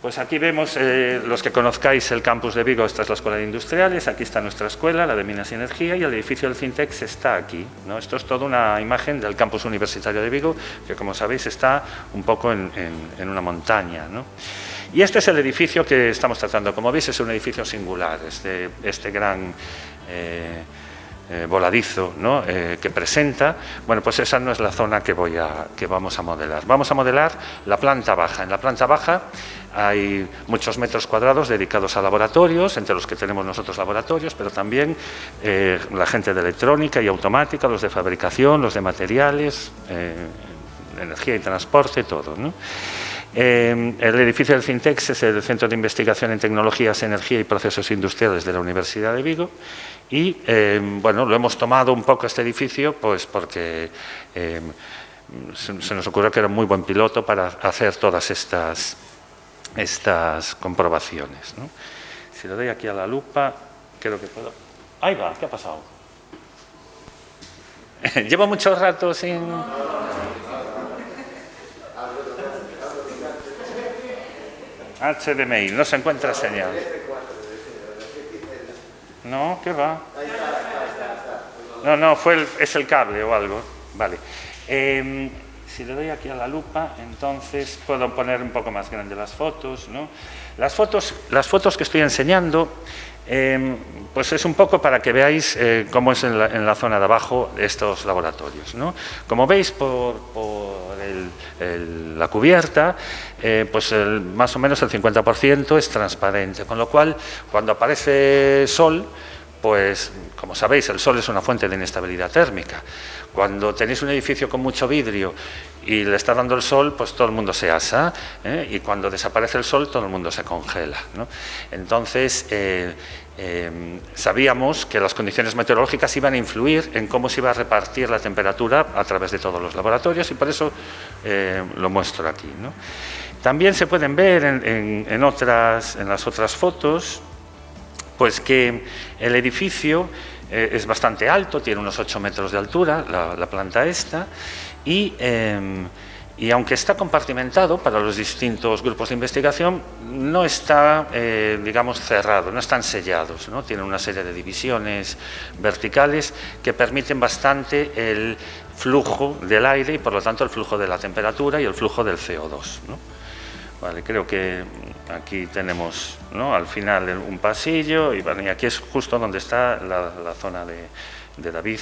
Pues aquí vemos, los que conozcáis el campus de Vigo, esta es la Escuela de Industriales, aquí está nuestra escuela, la de Minas y Energía, y el edificio del Cintex está aquí, ¿no? Esto es toda una imagen del campus universitario de Vigo, que como sabéis está un poco en una montaña, ¿no? Y este es el edificio que estamos tratando. Como veis, es un edificio singular, este gran voladizo, ¿no? Que presenta. Bueno, pues esa no es la zona que vamos a modelar. Vamos a modelar la planta baja. En la planta baja hay muchos metros cuadrados dedicados a laboratorios, entre los que tenemos nosotros laboratorios, pero también la gente de electrónica y automática, los de fabricación, los de materiales, energía y transporte, todo, ¿no? El edificio del Cintex es el Centro de Investigación en Tecnologías, Energía y Procesos Industriales de la Universidad de Vigo, y bueno, lo hemos tomado un poco este edificio pues porque se nos ocurrió que era un muy buen piloto para hacer todas estas comprobaciones, ¿no? Si le doy aquí a la lupa, creo que puedo... Ahí va, ¿qué ha pasado? Llevo mucho rato sin... HDMI, no se encuentra señal. No, ¿qué va? No, es el cable o algo. Vale. Si le doy aquí a la lupa, entonces puedo poner un poco más grande las fotos, ¿no? Las fotos que estoy enseñando, pues es un poco para que veáis cómo es en la zona de abajo estos laboratorios, ¿no? Como veis por la cubierta, pues más o menos el 50% es transparente, con lo cual cuando aparece sol, pues como sabéis el sol es una fuente de inestabilidad térmica. Cuando tenéis un edificio con mucho vidrio y le está dando el sol, pues todo el mundo se asa, y cuando desaparece el sol todo el mundo se congela, ¿no? Entonces sabíamos que las condiciones meteorológicas iban a influir en cómo se iba a repartir la temperatura a través de todos los laboratorios, y por eso lo muestro aquí, ¿no? También se pueden ver en las otras fotos pues que el edificio es bastante alto, tiene unos 8 metros de altura, la planta esta, y aunque está compartimentado para los distintos grupos de investigación, no está, digamos, cerrado, no están sellados, ¿no? Tienen una serie de divisiones verticales que permiten bastante el flujo del aire y, por lo tanto, el flujo de la temperatura y el flujo del CO2, ¿no? Vale, creo que aquí tenemos, ¿no?, al final un pasillo, y, bueno, y aquí es justo donde está la zona de David,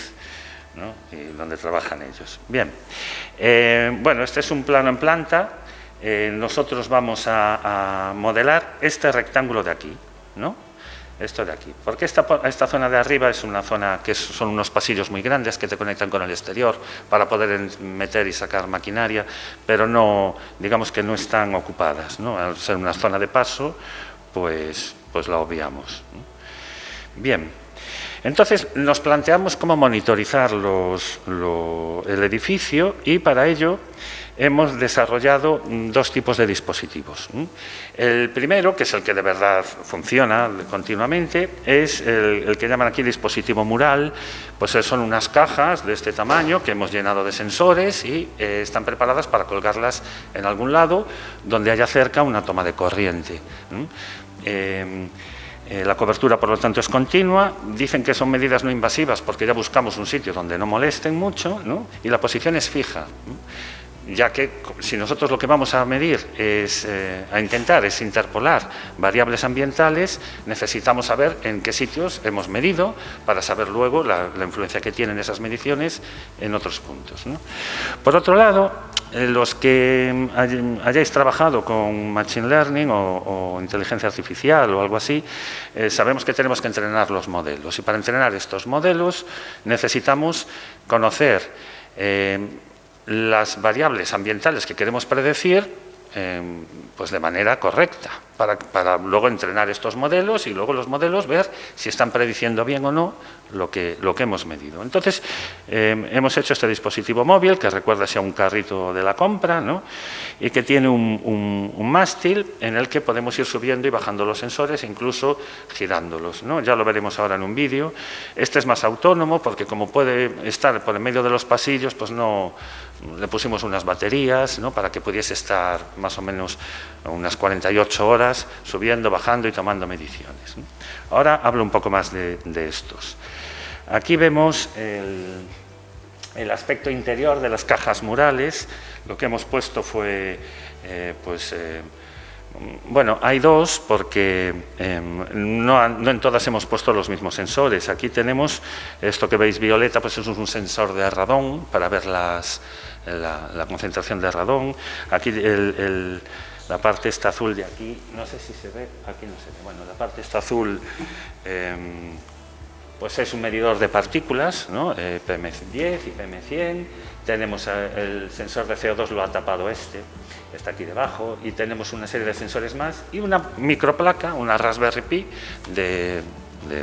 ¿no?, y donde trabajan ellos. Bien, bueno, este es un plano en planta. Nosotros vamos a modelar este rectángulo de aquí, ¿no? Esto de aquí, porque esta zona de arriba es una zona que son unos pasillos muy grandes que te conectan con el exterior para poder meter y sacar maquinaria, pero no, digamos que no están ocupadas, ¿no? Al ser una zona de paso, pues la obviamos, ¿no? Bien, entonces nos planteamos cómo monitorizar el edificio, y para ello hemos desarrollado dos tipos de dispositivos. El primero, que es el que de verdad funciona continuamente, es el que llaman aquí dispositivo mural. Pues son unas cajas de este tamaño que hemos llenado de sensores y están preparadas para colgarlas en algún lado donde haya cerca una toma de corriente. La cobertura, por lo tanto, es continua. Dicen que son medidas no invasivas porque ya buscamos un sitio donde no molesten mucho, ¿no? Y la posición es fija, ya que si nosotros lo que vamos a medir es, a intentar es interpolar variables ambientales, necesitamos saber en qué sitios hemos medido para saber luego la influencia que tienen esas mediciones en otros puntos, ¿no? Por otro lado, los que hayáis trabajado con Machine Learning o inteligencia artificial o algo así, sabemos que tenemos que entrenar los modelos. Y para entrenar estos modelos necesitamos conocer las variables ambientales que queremos predecir pues de manera correcta, para luego entrenar estos modelos y luego los modelos ver si están prediciendo bien o no lo que hemos medido. Entonces, hemos hecho este dispositivo móvil que recuerda a un carrito de la compra, ¿no? Y que tiene un mástil en el que podemos ir subiendo y bajando los sensores, incluso girándolos, ¿no? Ya lo veremos ahora en un vídeo. Este es más autónomo porque como puede estar por en medio de los pasillos, pues no le pusimos unas baterías, ¿no? Para que pudiese estar más o menos unas 48 horas subiendo, bajando y tomando mediciones, ¿no? Ahora hablo un poco más de estos. Aquí vemos el aspecto interior de las cajas murales. Lo que hemos puesto fue, bueno, hay dos porque no en todas hemos puesto los mismos sensores. Aquí tenemos esto que veis violeta, pues es un sensor de radón para ver la concentración de radón. Aquí la parte esta azul de aquí, no sé si se ve, aquí no se ve, bueno, la parte esta azul pues es un medidor de partículas, ¿no? PM10 y PM100, tenemos el sensor de CO2, lo ha tapado está aquí debajo, y tenemos una serie de sensores más y una microplaca, una Raspberry Pi de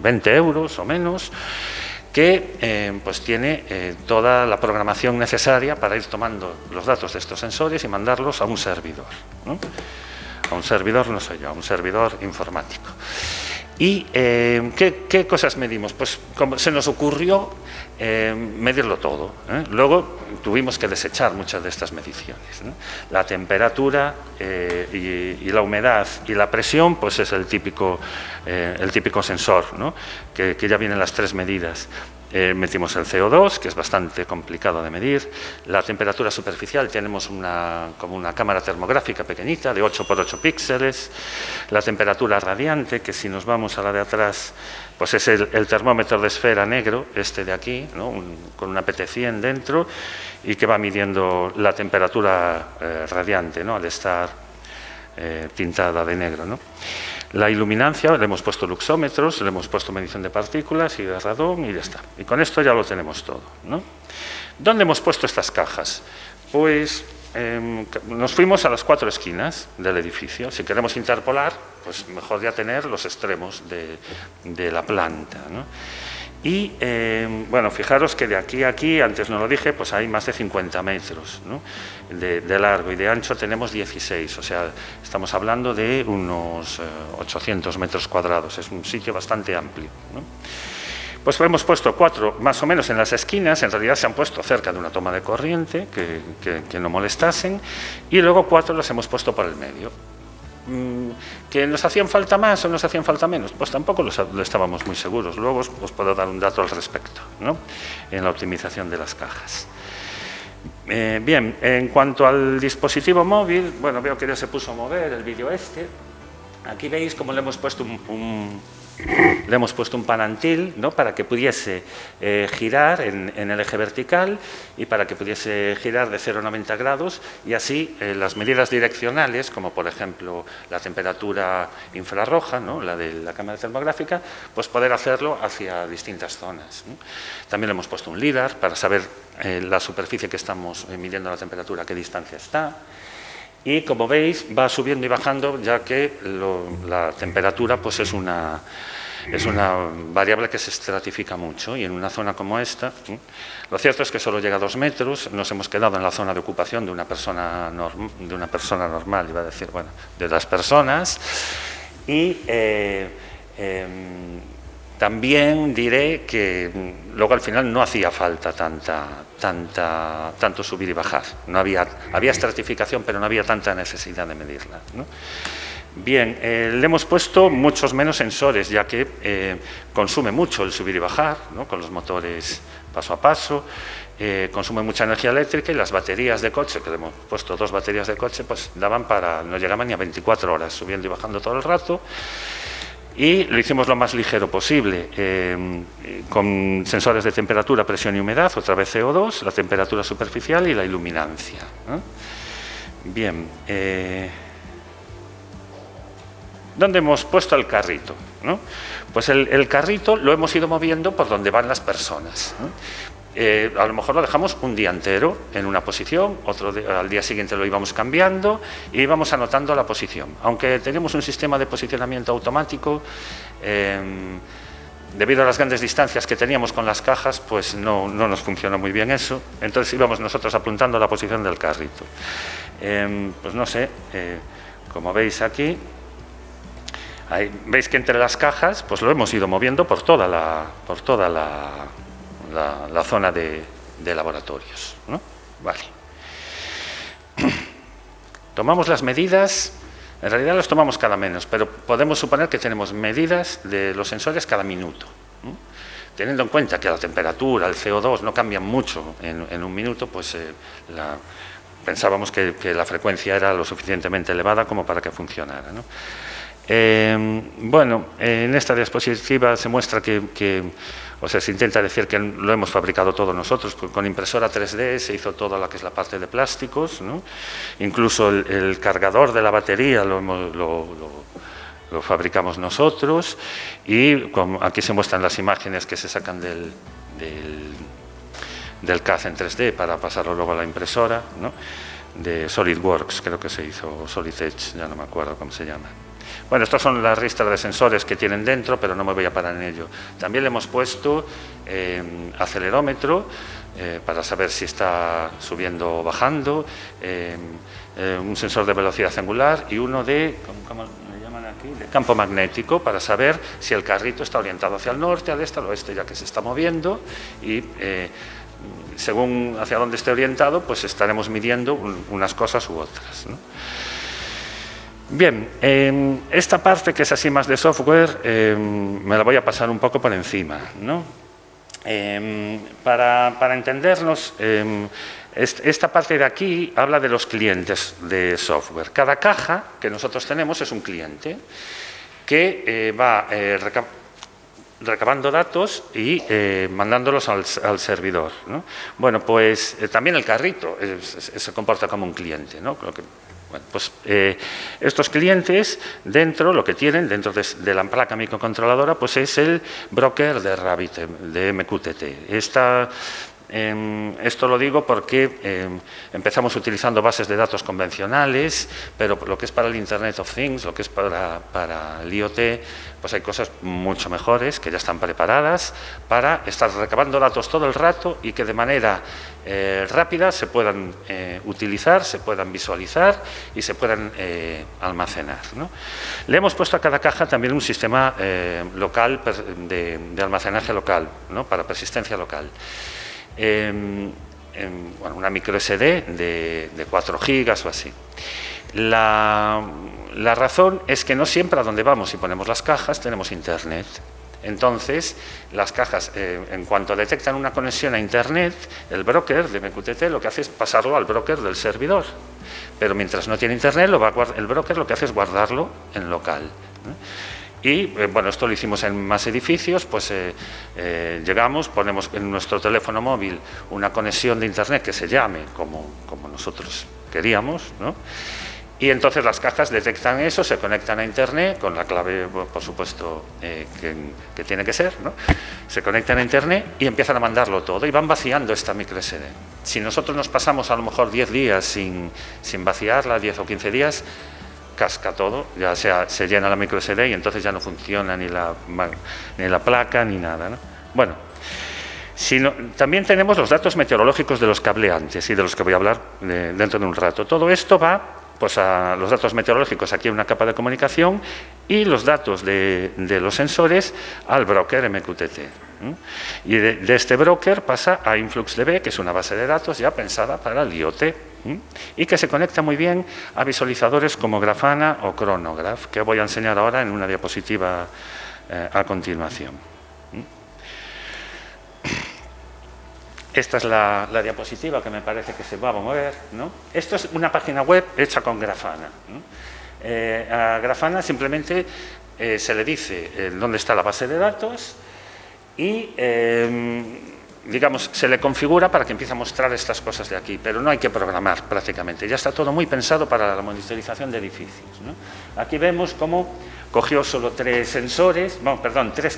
20 euros o menos, que pues tiene toda la programación necesaria para ir tomando los datos de estos sensores y mandarlos a un servidor, ¿no? A un servidor, no soy yo, a un servidor informático. ¿Y qué cosas medimos? Pues como se nos ocurrió medirlo todo, ¿eh? Luego tuvimos que desechar muchas de estas mediciones, ¿no? La temperatura y la humedad y la presión, pues es el típico sensor, ¿no? que ya vienen las tres medidas. Metimos el CO2, que es bastante complicado de medir. La temperatura superficial, tenemos como una cámara termográfica pequeñita de 8 por 8 píxeles. La temperatura radiante, que si nos vamos a la de atrás, pues es el termómetro de esfera negro, este de aquí, ¿no? Con una PT100 dentro, y que va midiendo la temperatura radiante, ¿no? Al estar tintada de negro, ¿no? La iluminancia, le hemos puesto luxómetros, le hemos puesto medición de partículas y de radón y ya está. Y con esto ya lo tenemos todo, ¿no? ¿Dónde hemos puesto estas cajas? Pues nos fuimos a las 4 esquinas del edificio. Si queremos interpolar, pues mejor ya tener los extremos de la planta, ¿no? Y, bueno, fijaros que de aquí a aquí, antes no lo dije, pues hay más de 50 metros, ¿no? de largo, y de ancho tenemos 16, o sea, estamos hablando de unos 800 metros cuadrados, es un sitio bastante amplio, ¿no? Pues hemos puesto 4 más o menos en las esquinas, en realidad se han puesto cerca de una toma de corriente que no molestasen, y luego 4 las hemos puesto por el medio. ¿Que nos hacían falta más o nos hacían falta menos? Pues tampoco lo estábamos muy seguros. Luego os puedo dar un dato al respecto, ¿no? En la optimización de las cajas. Bien, en cuanto al dispositivo móvil, bueno, veo que ya se puso a mover el vídeo este. Aquí veis cómo le hemos puesto un panantil, ¿no? Para que pudiese girar en el eje vertical y para que pudiese girar de 0 a 90 grados y así las medidas direccionales, como por ejemplo la temperatura infrarroja, ¿no? La de la cámara termográfica, pues poder hacerlo hacia distintas zonas, ¿no? También le hemos puesto un LIDAR para saber la superficie que estamos midiendo la temperatura, a qué distancia está. Y como veis va subiendo y bajando, ya que la temperatura pues es una es una variable que se estratifica mucho y en una zona como esta, lo cierto es que solo llega a 2 metros, nos hemos quedado en la zona de ocupación de una persona normal, iba a decir, bueno, de las personas, y también diré que luego al final no hacía falta tanto subir y bajar. No había estratificación, pero no había tanta necesidad de medirla, ¿no? Bien, le hemos puesto muchos menos sensores, ya que consume mucho el subir y bajar, ¿no? Con los motores paso a paso, consume mucha energía eléctrica y las baterías de coche, que le hemos puesto 2 baterías de coche, pues no llegaban ni a 24 horas, subiendo y bajando todo el rato. Y lo hicimos lo más ligero posible, con sensores de temperatura, presión y humedad, otra vez CO2, la temperatura superficial y la iluminancia, ¿no? Bien, ¿dónde hemos puesto el carrito, ¿no? Pues el carrito lo hemos ido moviendo por donde van las personas, ¿no? A lo mejor lo dejamos un día entero en una posición, al día siguiente lo íbamos cambiando y íbamos anotando la posición. Aunque tenemos un sistema de posicionamiento automático, debido a las grandes distancias que teníamos con las cajas, pues no nos funcionó muy bien eso. Entonces íbamos nosotros apuntando la posición del carrito. Pues no sé, como veis aquí, veis que entre las cajas pues lo hemos ido moviendo por toda la zona de laboratorios, ¿no? Vale. Tomamos las medidas, en realidad las tomamos cada menos, pero podemos suponer que tenemos medidas de los sensores cada minuto, ¿no? Teniendo en cuenta que la temperatura, el CO2 no cambian mucho en un minuto, pues pensábamos que la frecuencia era lo suficientemente elevada como para que funcionara, ¿no? Bueno, en esta diapositiva se muestra se intenta decir que lo hemos fabricado todo nosotros, con impresora 3D se hizo toda la que es la parte de plásticos, ¿no? Incluso el cargador de la batería lo fabricamos nosotros, y aquí se muestran las imágenes que se sacan del CAD en 3D para pasarlo luego a la impresora, ¿no? De SolidWorks, creo que se hizo, Solid Edge, ya no me acuerdo cómo se llama. Bueno, estas son las ristas de sensores que tienen dentro, pero no me voy a parar en ello. También le hemos puesto acelerómetro para saber si está subiendo o bajando, un sensor de velocidad angular y uno de, ¿cómo le llaman aquí?, de campo magnético, para saber si el carrito está orientado hacia el norte, al este, al oeste, ya que se está moviendo, y según hacia dónde esté orientado, pues estaremos midiendo unas cosas u otras, ¿no? Bien, esta parte que es así más de software, me la voy a pasar un poco por encima, ¿no? Para entendernos, esta parte de aquí habla de los clientes de software. Cada caja que nosotros tenemos es un cliente que va recabando datos y mandándolos al servidor, ¿no? Bueno, pues también el carrito se comporta como un cliente, ¿no? Bueno, pues estos clientes lo que tienen dentro de la placa microcontroladora, pues es el broker de Rabbit, de MQTT. Esto lo digo porque empezamos utilizando bases de datos convencionales, pero lo que es para el Internet of Things, lo que es para el IoT, pues hay cosas mucho mejores que ya están preparadas para estar recabando datos todo el rato y que de manera rápida se puedan utilizar, se puedan visualizar y se puedan almacenar, ¿no? Le hemos puesto a cada caja también un sistema local de almacenaje local, ¿no? Para persistencia local. Bueno, una micro SD de 4 gigas o así. La razón es que no siempre a donde vamos y ponemos las cajas tenemos internet. Entonces, las cajas, en cuanto detectan una conexión a internet, el broker de MQTT lo que hace es pasarlo al broker del servidor. Pero mientras no tiene internet, el broker lo que hace es guardarlo en local, ¿no? Y bueno, esto lo hicimos en más edificios, pues llegamos, ponemos en nuestro teléfono móvil una conexión de internet que se llame como nosotros queríamos, ¿no? Y entonces las cajas detectan eso, se conectan a internet con la clave, por supuesto, que tiene que ser, ¿no? Se conectan a internet y empiezan a mandarlo todo y van vaciando esta micro SD. Si nosotros nos pasamos a lo mejor 10 días sin vaciarla, 10 o 15 días, casca todo, ya se llena la micro SD y entonces ya no funciona ni la placa ni nada, ¿no? Bueno, también tenemos los datos meteorológicos de los cableantes y de los que voy a hablar dentro de un rato. Todo esto va pues a los datos meteorológicos aquí en una capa de comunicación y los datos de los sensores al broker MQTT. Y de este broker pasa a InfluxDB, que es una base de datos ya pensada para el IoT y que se conecta muy bien a visualizadores como Grafana o Chronograph, que voy a enseñar ahora en una diapositiva a continuación. Esta es la diapositiva que me parece que se va a mover, ¿no? Esto es una página web hecha con Grafana, ¿no? A Grafana simplemente se le dice dónde está la base de datos y, digamos, se le configura para que empiece a mostrar estas cosas de aquí, pero no hay que programar prácticamente. Ya está todo muy pensado para la monitorización de edificios, ¿no? Aquí vemos cómo cogió solo 3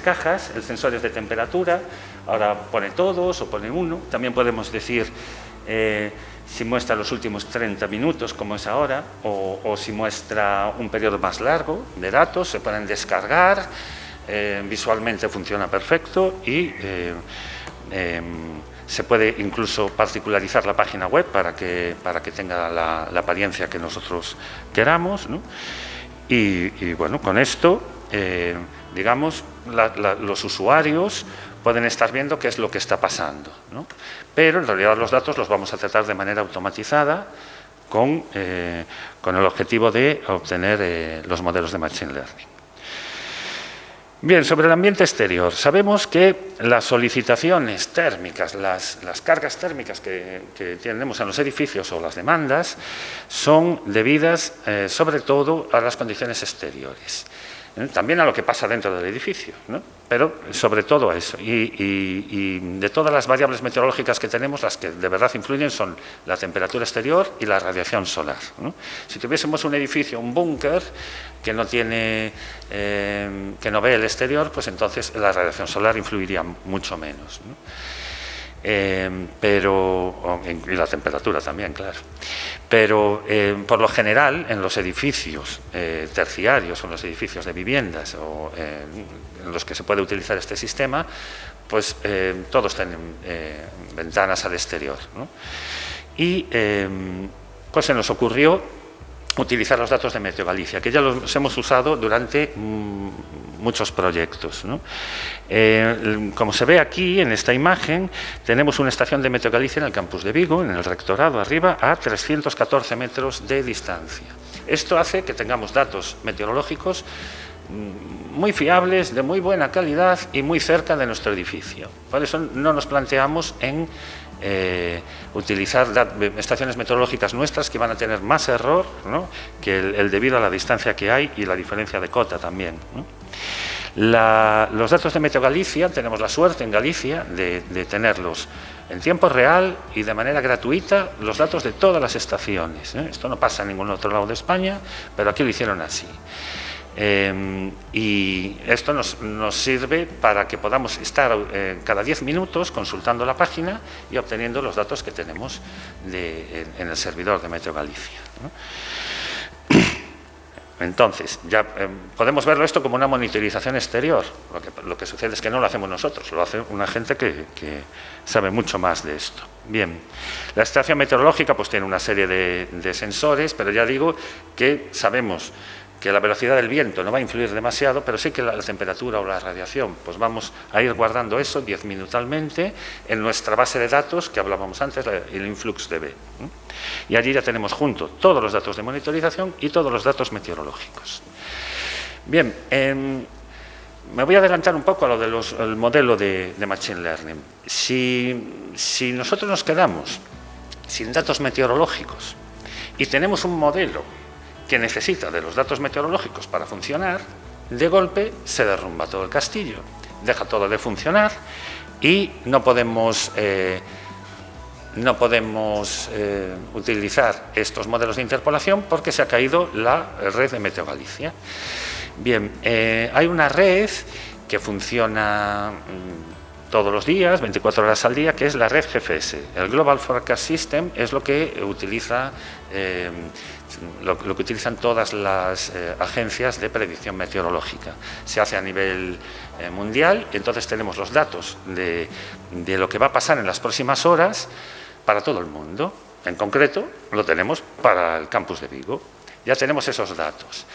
cajas, el sensor es de temperatura, ahora pone todos o pone uno. También podemos decir si muestra los últimos 30 minutos, como es ahora, o si muestra un periodo más largo de datos, se pueden descargar, visualmente funciona perfecto y se puede incluso particularizar la página web para que tenga la apariencia que nosotros queramos, ¿no? Y bueno, con esto, digamos, los usuarios pueden estar viendo qué es lo que está pasando, ¿no? Pero en realidad los datos los vamos a tratar de manera automatizada con el objetivo de obtener los modelos de Machine Learning. Bien, sobre el ambiente exterior, sabemos que las solicitaciones térmicas, las cargas térmicas que tenemos en los edificios o las demandas son debidas sobre todo a las condiciones exteriores. También a lo que pasa dentro del edificio, ¿no? Pero sobre todo a eso. Y de todas las variables meteorológicas que tenemos, las que de verdad influyen son la temperatura exterior y la radiación solar, ¿no? Si tuviésemos un edificio, un búnker, que no tiene, que no ve el exterior, pues entonces la radiación solar influiría mucho menos, ¿no? Y la temperatura también, claro. Pero por lo general en los edificios terciarios o en los edificios de viviendas o en los que se puede utilizar este sistema, pues todos tienen ventanas al exterior, ¿no? Y pues se nos ocurrió utilizar los datos de Meteo Galicia, que ya los hemos usado durante muchos proyectos, ¿no? Como se ve aquí en esta imagen, tenemos una estación de Meteo Galicia en el campus de Vigo, en el rectorado arriba, a 314 metros de distancia. Esto hace que tengamos datos meteorológicos muy fiables, de muy buena calidad y muy cerca de nuestro edificio. Por eso no nos planteamos en utilizar estaciones meteorológicas nuestras que van a tener más error, ¿no?, que el debido a la distancia que hay y la diferencia de cota también, ¿no? Los datos de Meteo Galicia, tenemos la suerte en Galicia de tenerlos en tiempo real y de manera gratuita, los datos de todas las estaciones, ¿eh? Esto no pasa en ningún otro lado de España, pero aquí lo hicieron así. Y esto nos sirve para que podamos estar cada 10 minutos consultando la página y obteniendo los datos que tenemos en el servidor de Meteo Galicia, ¿no? Entonces, ya podemos verlo esto como una monitorización exterior. Lo que sucede es que no lo hacemos nosotros, lo hace una gente que sabe mucho más de esto. Bien, la estación meteorológica pues tiene una serie de sensores, pero ya digo que sabemos que la velocidad del viento no va a influir demasiado, pero sí que la temperatura o la radiación, pues vamos a ir guardando eso 10-minutalmente en nuestra base de datos que hablábamos antes, el InfluxDB. Y allí ya tenemos junto todos los datos de monitorización y todos los datos meteorológicos. Bien, me voy a adelantar un poco a lo del modelo de Machine Learning. Si nosotros nos quedamos sin datos meteorológicos y tenemos un modelo que necesita de los datos meteorológicos para funcionar, de golpe se derrumba todo el castillo, deja todo de funcionar y no podemos utilizar estos modelos de interpolación porque se ha caído la red de Meteo Galicia. Bien, hay una red que funciona todos los días, 24 horas al día, que es la red GFS. El Global Forecast System es lo que utiliza, lo que utilizan todas las agencias de predicción meteorológica. Se hace a nivel mundial, y entonces tenemos los datos de lo que va a pasar en las próximas horas para todo el mundo. En concreto, lo tenemos para el campus de Vigo. Ya tenemos esos datos.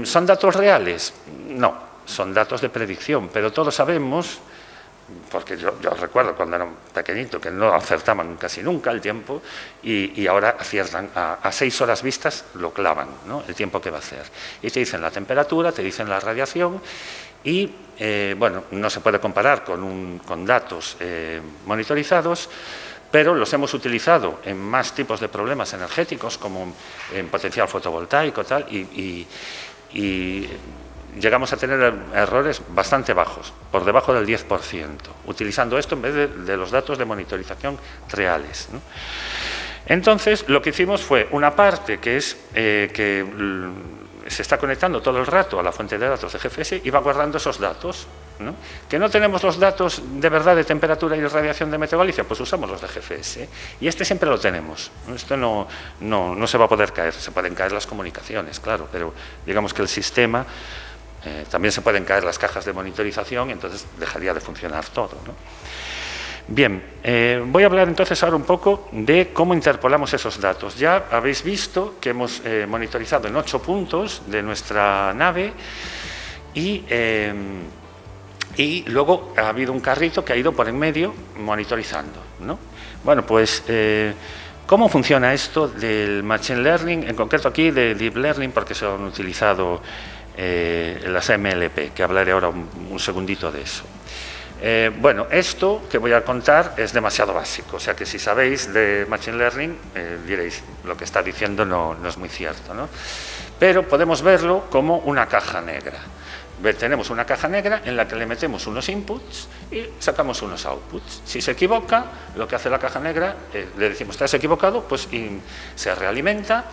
¿Son datos reales? No, son datos de predicción, pero todos sabemos, porque yo recuerdo cuando era pequeñito que no acertaban casi nunca el tiempo y ahora aciertan a 6 horas vistas, lo clavan, ¿no? El tiempo que va a hacer. Y te dicen la temperatura, te dicen la radiación y, bueno, no se puede comparar con datos monitorizados, pero los hemos utilizado en más tipos de problemas energéticos, como en potencial fotovoltaico tal, y llegamos a tener errores bastante bajos, por debajo del 10%, utilizando esto en vez de los datos de monitorización reales, ¿no? Entonces, lo que hicimos fue una parte que es que se está conectando todo el rato a la fuente de datos de GFS y va guardando esos datos, ¿no? Que no tenemos los datos de verdad de temperatura y radiación de Meteo Galicia, pues usamos los de GFS y este siempre lo tenemos. Esto no se va a poder caer, se pueden caer las comunicaciones, claro, pero digamos que el sistema, también se pueden caer las cajas de monitorización y entonces dejaría de funcionar todo, ¿no? Bien, voy a hablar entonces ahora un poco de cómo interpolamos esos datos. Ya habéis visto que hemos monitorizado en 8 puntos de nuestra nave y luego ha habido un carrito que ha ido por en medio monitorizando, ¿no? Bueno, pues, ¿cómo funciona esto del Machine Learning? En concreto aquí de Deep Learning, porque se han utilizado las MLP, que hablaré ahora un segundito de eso. Bueno, esto que voy a contar es demasiado básico, o sea que si sabéis de Machine Learning diréis, lo que está diciendo no es muy cierto, ¿no? Pero podemos verlo como una caja negra. Tenemos una caja negra en la que le metemos unos inputs y sacamos unos outputs. Si se equivoca, lo que hace la caja negra, le decimos, estás equivocado, pues se realimenta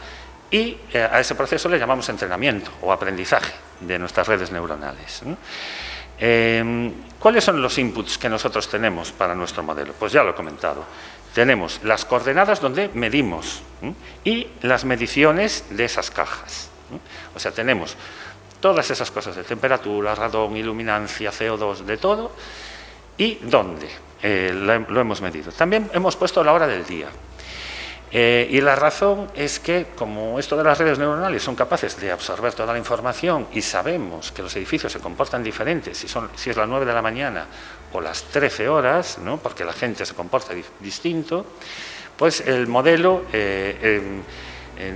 y a ese proceso le llamamos entrenamiento o aprendizaje de nuestras redes neuronales, ¿no? ¿Cuáles son los inputs que nosotros tenemos para nuestro modelo? Pues ya lo he comentado. Tenemos las coordenadas donde medimos y las mediciones de esas cajas. O sea, tenemos todas esas cosas de temperatura, radón, iluminancia, CO2, de todo, y dónde lo hemos medido. También hemos puesto la hora del día. Y la razón es que, como esto de las redes neuronales son capaces de absorber toda la información y sabemos que los edificios se comportan diferentes, si es las 9 de la mañana o las 13 horas, ¿no? Porque la gente se comporta distinto, pues el modelo,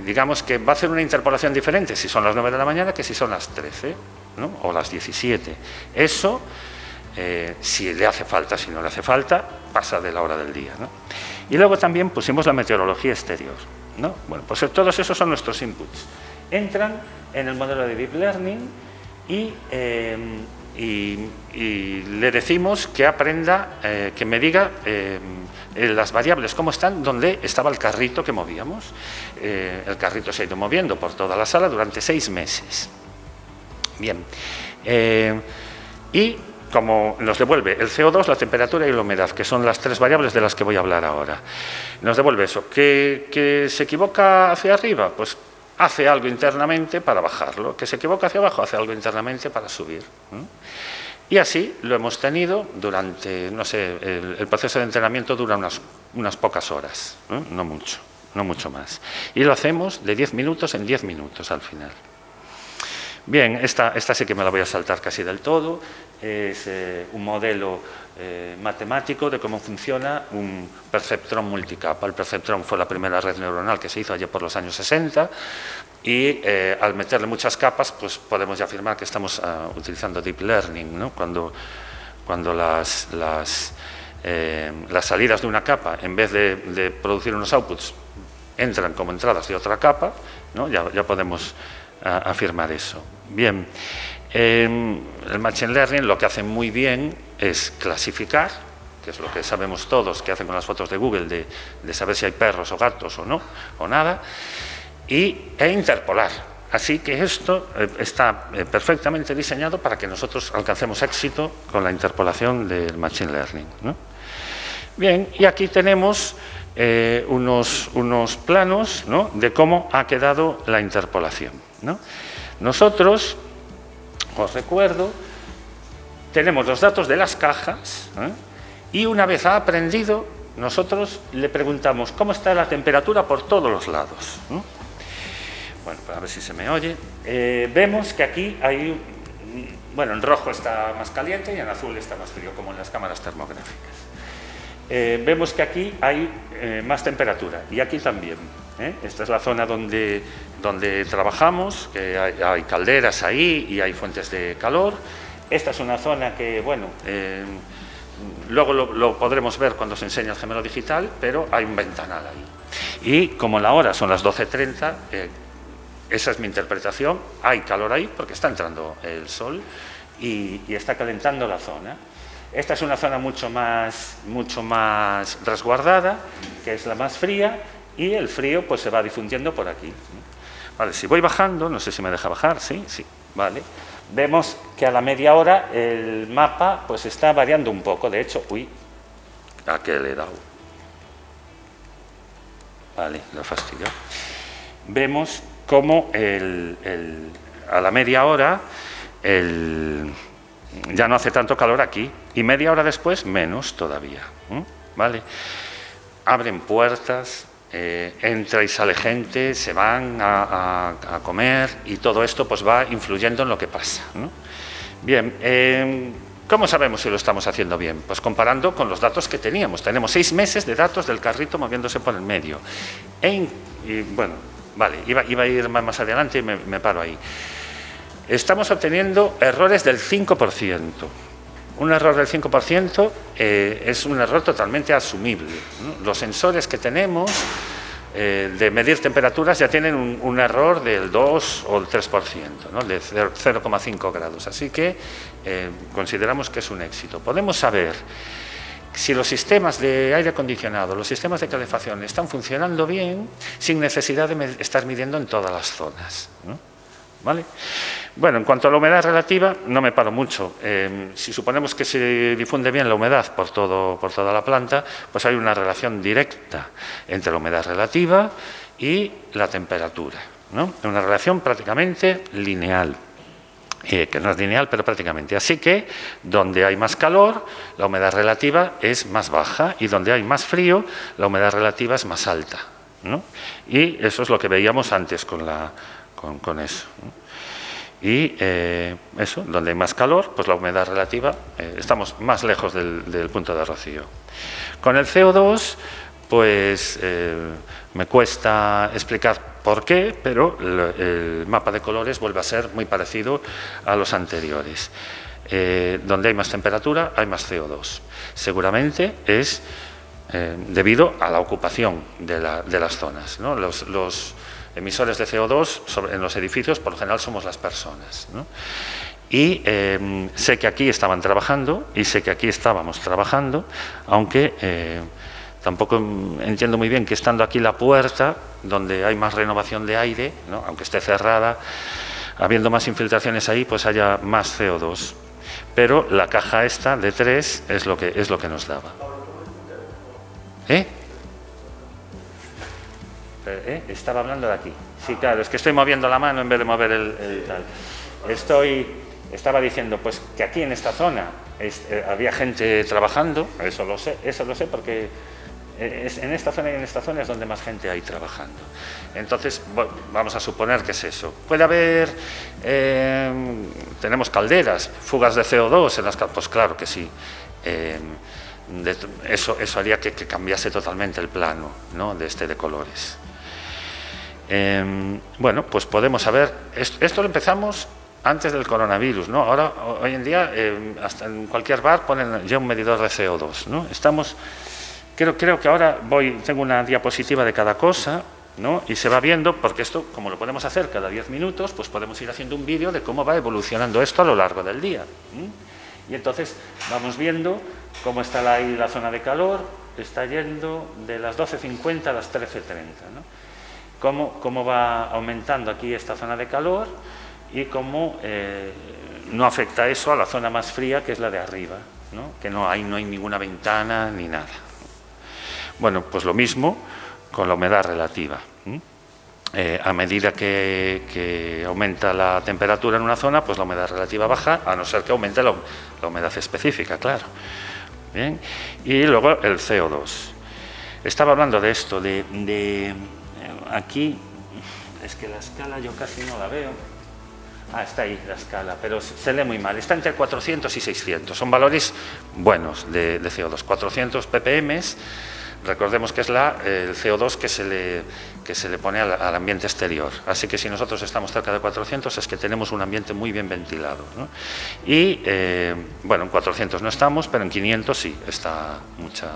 digamos que va a hacer una interpolación diferente si son las 9 de la mañana que si son las 13, ¿no? O las 17. Eso, si le hace falta, si no le hace falta, pasa de la hora del día, ¿no? Y luego también pusimos la meteorología exterior, ¿no? Bueno, pues todos esos son nuestros inputs. Entran en el modelo de Deep Learning y le decimos que aprenda, que me diga las variables cómo están, donde estaba el carrito que movíamos. El carrito se ha ido moviendo por toda la sala durante 6 meses. Bien. Y como nos devuelve el CO2, la temperatura y la humedad, que son las 3 variables de las que voy a hablar ahora. Nos devuelve eso. ¿Que se equivoca hacia arriba? Pues hace algo internamente para bajarlo. ¿Que se equivoca hacia abajo? Hace algo internamente para subir. Y así lo hemos tenido durante, no sé, el proceso de entrenamiento dura unas pocas horas, no mucho más. Y lo hacemos de 10 minutos en 10 minutos al final. Bien, esta sí que me la voy a saltar casi del todo. Es un modelo matemático de cómo funciona un perceptrón multicapa. El perceptrón fue la primera red neuronal que se hizo allá por los años 60 y al meterle muchas capas, pues podemos ya afirmar que estamos utilizando Deep Learning, ¿no? Cuando las salidas de una capa, en vez de producir unos outputs, entran como entradas de otra capa, ¿no? Ya podemos afirmar eso. Bien, el Machine Learning lo que hace muy bien es clasificar, que es lo que sabemos todos que hacen con las fotos de Google, de saber si hay perros o gatos o no, o nada, e interpolar. Así que esto está perfectamente diseñado para que nosotros alcancemos éxito con la interpolación del Machine Learning, ¿no? Bien, y aquí tenemos unos planos, ¿no?, de cómo ha quedado la interpolación, ¿no? Nosotros, os recuerdo, tenemos los datos de las cajas, y una vez ha aprendido, nosotros le preguntamos cómo está la temperatura por todos los lados, ¿no? Bueno, a ver si se me oye. Vemos que aquí hay, bueno, en rojo está más caliente y en azul está más frío, como en las cámaras termográficas. Vemos que aquí hay más temperatura y aquí también. Esta es la zona donde trabajamos, que hay calderas ahí y hay fuentes de calor. Esta es una zona que, bueno, luego lo podremos ver cuando se enseña el gemelo digital, pero hay un ventanal ahí. Y como la hora son las 12:30, esa es mi interpretación, hay calor ahí porque está entrando el sol y está calentando la zona. Esta es una zona mucho más resguardada, que es la más fría, y el frío pues se va difundiendo por aquí. Vale, si voy bajando, no sé si me deja bajar, sí, vale. Vemos que a la media hora el mapa pues está variando un poco, de hecho, ¿a qué le he dado? Vale, lo fastidio. Vemos cómo a la media hora ya no hace tanto calor aquí y media hora después menos todavía, ¿vale? Abren puertas, entra y sale gente, se van a comer y todo esto pues va influyendo en lo que pasa, ¿no? Bien, ¿cómo sabemos si lo estamos haciendo bien? Pues comparando con los datos que teníamos. Tenemos 6 meses de datos del carrito moviéndose por el medio. Y bueno, vale, iba a ir más adelante y me paro ahí. Estamos obteniendo errores del 5%. Un error del 5% es un error totalmente asumible, ¿no? Los sensores que tenemos de medir temperaturas ya tienen un error del 2 o el 3%, ¿no?, de 0,5 grados. Así que consideramos que es un éxito. Podemos saber si los sistemas de aire acondicionado, los sistemas de calefacción están funcionando bien sin necesidad de estar midiendo en todas las zonas, ¿no? ¿Vale? Bueno, en cuanto a la humedad relativa, no me paro mucho. Si suponemos que se difunde bien la humedad por toda la planta, pues hay una relación directa entre la humedad relativa y la temperatura, ¿no? Una relación prácticamente lineal. Que no es lineal, pero prácticamente. Así que, donde hay más calor, la humedad relativa es más baja, y donde hay más frío, la humedad relativa es más alta, ¿no? Y eso es lo que veíamos antes con eso, ¿no? Y eso, donde hay más calor, pues la humedad relativa, estamos más lejos del punto de rocío. Con el CO2, pues me cuesta explicar por qué, pero el mapa de colores vuelve a ser muy parecido a los anteriores. Donde hay más temperatura, hay más CO2. Seguramente es debido a la ocupación de las zonas, ¿no? Los emisores de CO2 en los edificios, por lo general, somos las personas, ¿no? Y sé que aquí estaban trabajando y sé que aquí estábamos trabajando, aunque tampoco entiendo muy bien que estando aquí la puerta, donde hay más renovación de aire, ¿no?, aunque esté cerrada, habiendo más infiltraciones ahí, pues haya más CO2. Pero la caja esta de 3 es lo que nos daba. Estaba hablando de aquí. Sí, claro, es que estoy moviendo la mano en vez de mover el tal. Estaba diciendo pues que aquí en esta zona había gente trabajando, eso lo sé porque en esta zona y en esta zona es donde más gente hay trabajando. Entonces, vamos a suponer que es eso. Puede haber, tenemos calderas, fugas de CO2 en las calderas, pues claro que sí. Eso haría que cambiase totalmente el plano, ¿no?, de colores. Bueno, pues podemos saber, esto lo empezamos antes del coronavirus, ¿no? Ahora, hoy en día, hasta en cualquier bar ponen ya un medidor de CO2, ¿no? Creo que ahora tengo una diapositiva de cada cosa, ¿no?, y se va viendo, porque esto, como lo podemos hacer cada 10 minutos, pues podemos ir haciendo un vídeo de cómo va evolucionando esto a lo largo del día. Y entonces vamos viendo cómo está ahí la zona de calor, está yendo de las 12:50 a las 13:30, ¿no? cómo va aumentando aquí esta zona de calor y cómo no afecta eso a la zona más fría, que es la de arriba, ¿no? Que no hay ninguna ventana ni nada. Bueno, pues lo mismo con la humedad relativa. A medida que aumenta la temperatura en una zona, pues la humedad relativa baja, a no ser que aumente la humedad específica, claro. Bien. Y luego el CO2. Estaba hablando de esto, aquí, es que la escala yo casi no la veo. Está ahí la escala, pero se lee muy mal. Está entre 400 y 600. Son valores buenos de CO2. 400 ppm, recordemos que es el CO2 que se le pone al ambiente exterior. Así que si nosotros estamos cerca de 400 es que tenemos un ambiente muy bien ventilado, ¿no? Y, bueno, en 400 no estamos, pero en 500 sí está mucha...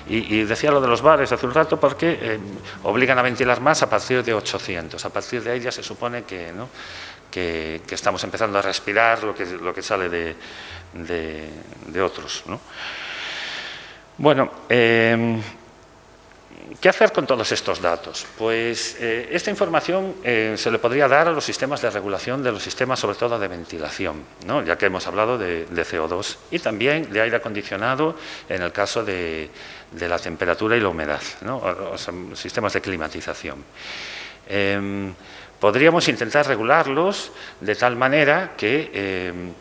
Y decía lo de los bares hace un rato porque obligan a ventilar más a partir de 800. A partir de ahí ya se supone que, ¿no?, que estamos empezando a respirar lo que sale de otros, ¿no? Bueno, ¿qué hacer con todos estos datos? Pues esta información se le podría dar a los sistemas de regulación de los sistemas, sobre todo de ventilación, ¿no? Ya que hemos hablado de CO2 y también de aire acondicionado en el caso de la temperatura y la humedad, ¿no? O sea, sistemas de climatización. Podríamos intentar regularlos de tal manera que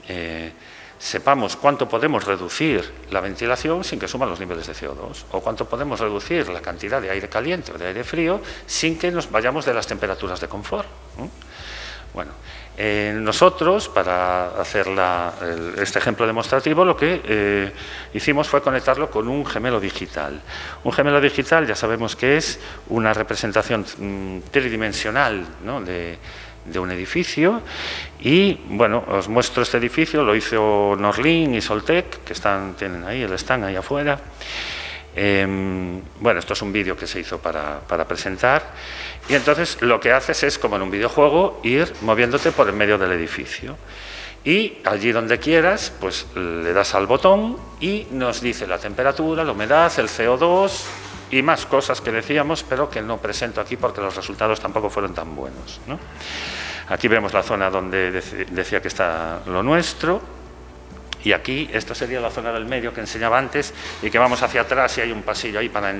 sepamos cuánto podemos reducir la ventilación sin que suban los niveles de CO2, o cuánto podemos reducir la cantidad de aire caliente o de aire frío sin que nos vayamos de las temperaturas de confort, ¿no? Bueno, nosotros, para hacer este ejemplo demostrativo, lo que hicimos fue conectarlo con un gemelo digital. Un gemelo digital ya sabemos que es una representación tridimensional, ¿no?, de un edificio. Y bueno, os muestro este edificio, lo hizo Norlin y Soltec, que tienen ahí el stand ahí afuera. Bueno, esto es un vídeo que se hizo para presentar, y entonces lo que haces es, como en un videojuego, ir moviéndote por el medio del edificio, y allí donde quieras pues le das al botón y nos dice la temperatura, la humedad, el CO2 y más cosas que decíamos, pero que no presento aquí porque los resultados tampoco fueron tan buenos, ¿no? Aquí vemos la zona donde decía que está lo nuestro. Y aquí, esto sería la zona del medio que enseñaba antes, y que vamos hacia atrás y hay un pasillo ahí para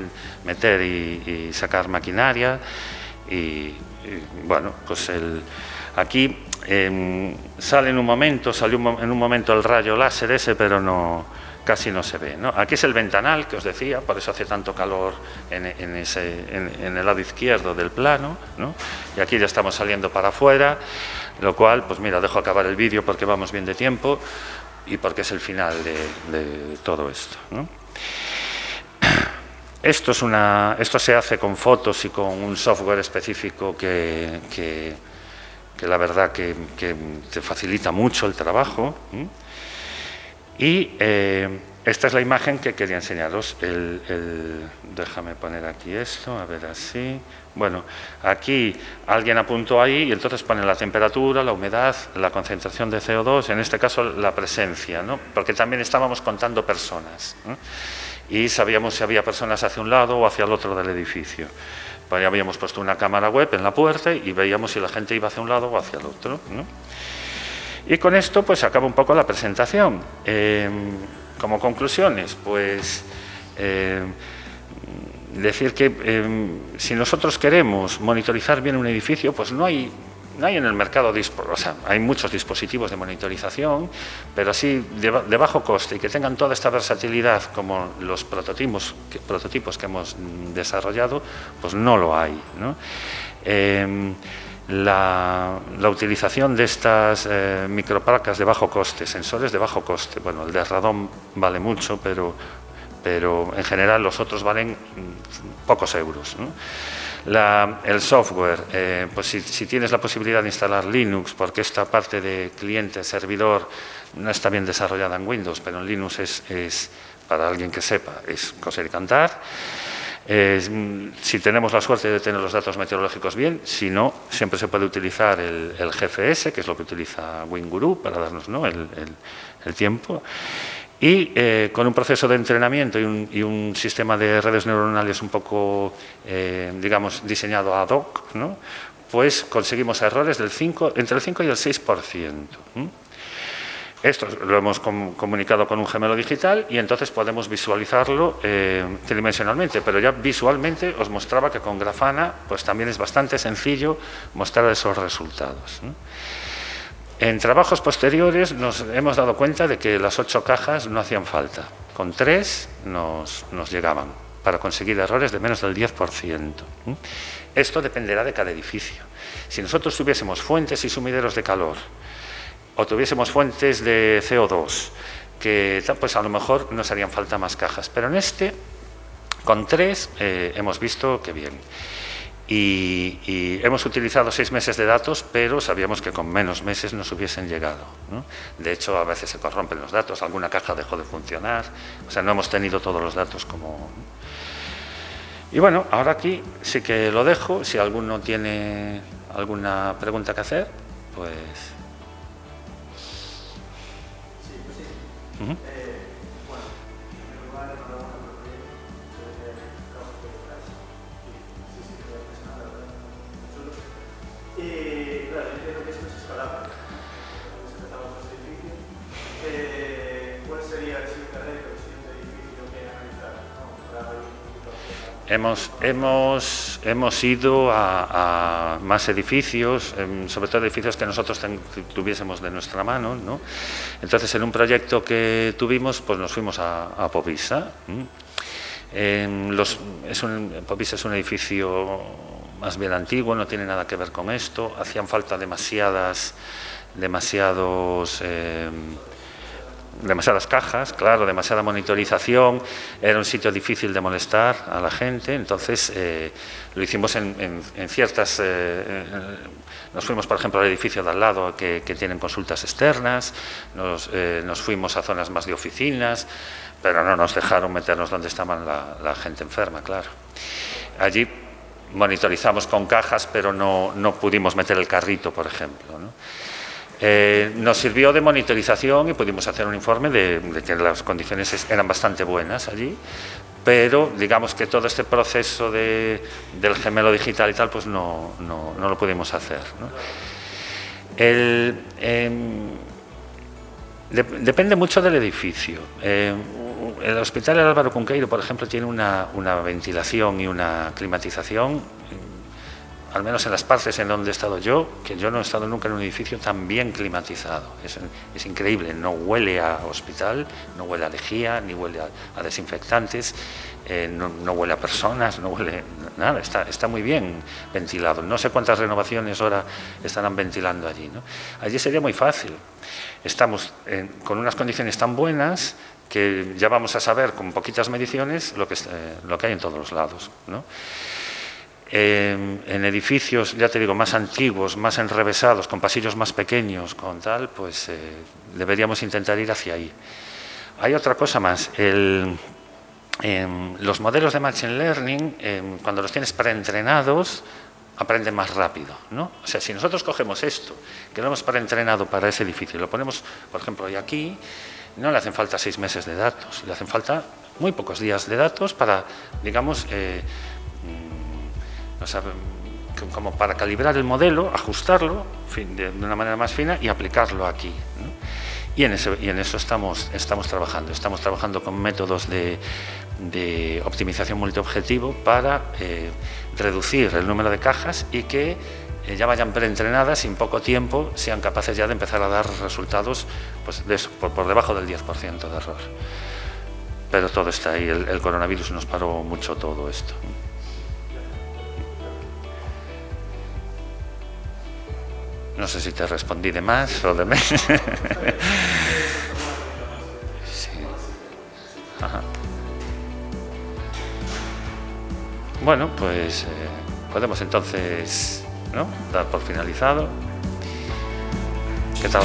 meter y sacar maquinaria. Y bueno, pues aquí salió en un momento el rayo láser ese, pero casi no se ve, ¿no? Aquí es el ventanal que os decía, por eso hace tanto calor en el lado izquierdo del plano, ¿no? Y aquí ya estamos saliendo para afuera, lo cual, pues mira, dejo acabar el vídeo porque vamos bien de tiempo y porque es el final de todo esto, ¿no? Esto se hace con fotos y con un software específico que la verdad que te facilita mucho el trabajo, ¿eh? Y esta es la imagen que quería enseñaros. Déjame poner aquí esto, a ver así. Bueno, aquí alguien apuntó ahí y entonces pone la temperatura, la humedad, la concentración de CO2, en este caso la presencia, ¿no? Porque también estábamos contando personas, ¿no? Y sabíamos si había personas hacia un lado o hacia el otro del edificio. Pues ya habíamos puesto una cámara web en la puerta y veíamos si la gente iba hacia un lado o hacia el otro, ¿no? Y con esto pues acaba un poco la presentación. Como conclusiones, pues decir que si nosotros queremos monitorizar bien un edificio, pues no hay en el mercado, o sea, hay muchos dispositivos de monitorización, pero así de bajo coste y que tengan toda esta versatilidad como los prototipos que hemos desarrollado, pues no lo hay, ¿no? La utilización de estas microplacas de bajo coste, sensores de bajo coste, bueno, el de radón vale mucho, pero en general los otros valen pocos euros, ¿no? El software, pues si tienes la posibilidad de instalar Linux, porque esta parte de cliente-servidor no está bien desarrollada en Windows, pero en Linux es para alguien que sepa, es coser y cantar. Si tenemos la suerte de tener los datos meteorológicos bien, si no, siempre se puede utilizar el GFS, que es lo que utiliza WinGuru para darnos, ¿no?, el tiempo. Y con un proceso de entrenamiento y un sistema de redes neuronales un poco, digamos, diseñado ad hoc, ¿no? Pues conseguimos errores entre el 5 y el 6%. Esto lo hemos comunicado con un gemelo digital y entonces podemos visualizarlo tridimensionalmente, pero ya visualmente os mostraba que con Grafana pues también es bastante sencillo mostrar esos resultados, ¿no? En trabajos posteriores nos hemos dado cuenta de que las 8 cajas no hacían falta. Con 3 nos llegaban para conseguir errores de menos del 10%. Esto dependerá de cada edificio. Si nosotros tuviésemos fuentes y sumideros de calor o tuviésemos fuentes de CO2, pues a lo mejor nos harían falta más cajas. Pero en este, con 3, hemos visto que bien. Y hemos utilizado 6 meses de datos, pero sabíamos que con menos meses nos hubiesen llegado, ¿no? De hecho, a veces se corrompen los datos, alguna caja dejó de funcionar, o sea, no hemos tenido todos los datos como... Y bueno, ahora aquí sí que lo dejo, si alguno tiene alguna pregunta que hacer, pues... Sí. Bueno, en lugar de enhorabuena por el proyecto, trabajo que detrás. Sí, voy a presionar, la verdad, chulo. Y claro, yo entiendo que esto es escalable. Hemos empezado con este edificio. ¿Cuál sería el siguiente reto, el siguiente edificio que analizar? ¿No? Para ir un poquito Hemos ido a más edificios, sobre todo edificios que nosotros tuviésemos de nuestra mano, ¿no? Entonces, en un proyecto que tuvimos, pues nos fuimos a Povisa. Povisa es un edificio más bien antiguo, no tiene nada que ver con esto. Hacían falta demasiadas cajas, claro, demasiada monitorización, era un sitio difícil de molestar a la gente, entonces lo hicimos en ciertas... nos fuimos, por ejemplo, al edificio de al lado que tienen consultas externas, nos fuimos a zonas más de oficinas, pero no nos dejaron meternos donde estaban la gente enferma, claro. Allí monitorizamos con cajas, pero no pudimos meter el carrito, por ejemplo, ¿no? Nos sirvió de monitorización y pudimos hacer un informe de que las condiciones eran bastante buenas allí, pero digamos que todo este proceso del gemelo digital y tal, pues no lo pudimos hacer, ¿no? Depende mucho del edificio. El Hospital Álvaro Cunqueiro, por ejemplo, tiene una ventilación y una climatización, al menos en las partes en donde he estado yo, que yo no he estado nunca en un edificio tan bien climatizado. Es increíble, no huele a hospital, no huele a lejía, ni huele a desinfectantes, no huele a personas, no huele nada, está muy bien ventilado. No sé cuántas renovaciones ahora estarán ventilando allí, ¿no? Allí sería muy fácil. Estamos con unas condiciones tan buenas que ya vamos a saber con poquitas mediciones lo que hay en todos los lados, ¿no? En edificios, ya te digo, más antiguos, más enrevesados, con pasillos más pequeños, con tal, pues deberíamos intentar ir hacia ahí. Hay otra cosa más. Los modelos de Machine Learning, cuando los tienes preentrenados, aprenden más rápido, ¿no? O sea, si nosotros cogemos esto, que lo hemos preentrenado para ese edificio, y lo ponemos, por ejemplo, hoy aquí, no le hacen falta 6 meses de datos, le hacen falta muy pocos días de datos para, digamos, como para calibrar el modelo, ajustarlo de una manera más fina y aplicarlo aquí, ¿no? Y en eso estamos trabajando. Estamos trabajando con métodos de optimización multiobjetivo para reducir el número de cajas y que ya vayan preentrenadas y en poco tiempo sean capaces ya de empezar a dar resultados, pues, por debajo del 10% de error. Pero todo está ahí. El coronavirus nos paró mucho todo esto. No sé si te respondí de más o de menos. Sí. Ajá. Bueno, pues podemos entonces, ¿no?, dar por finalizado. ¿Qué tal?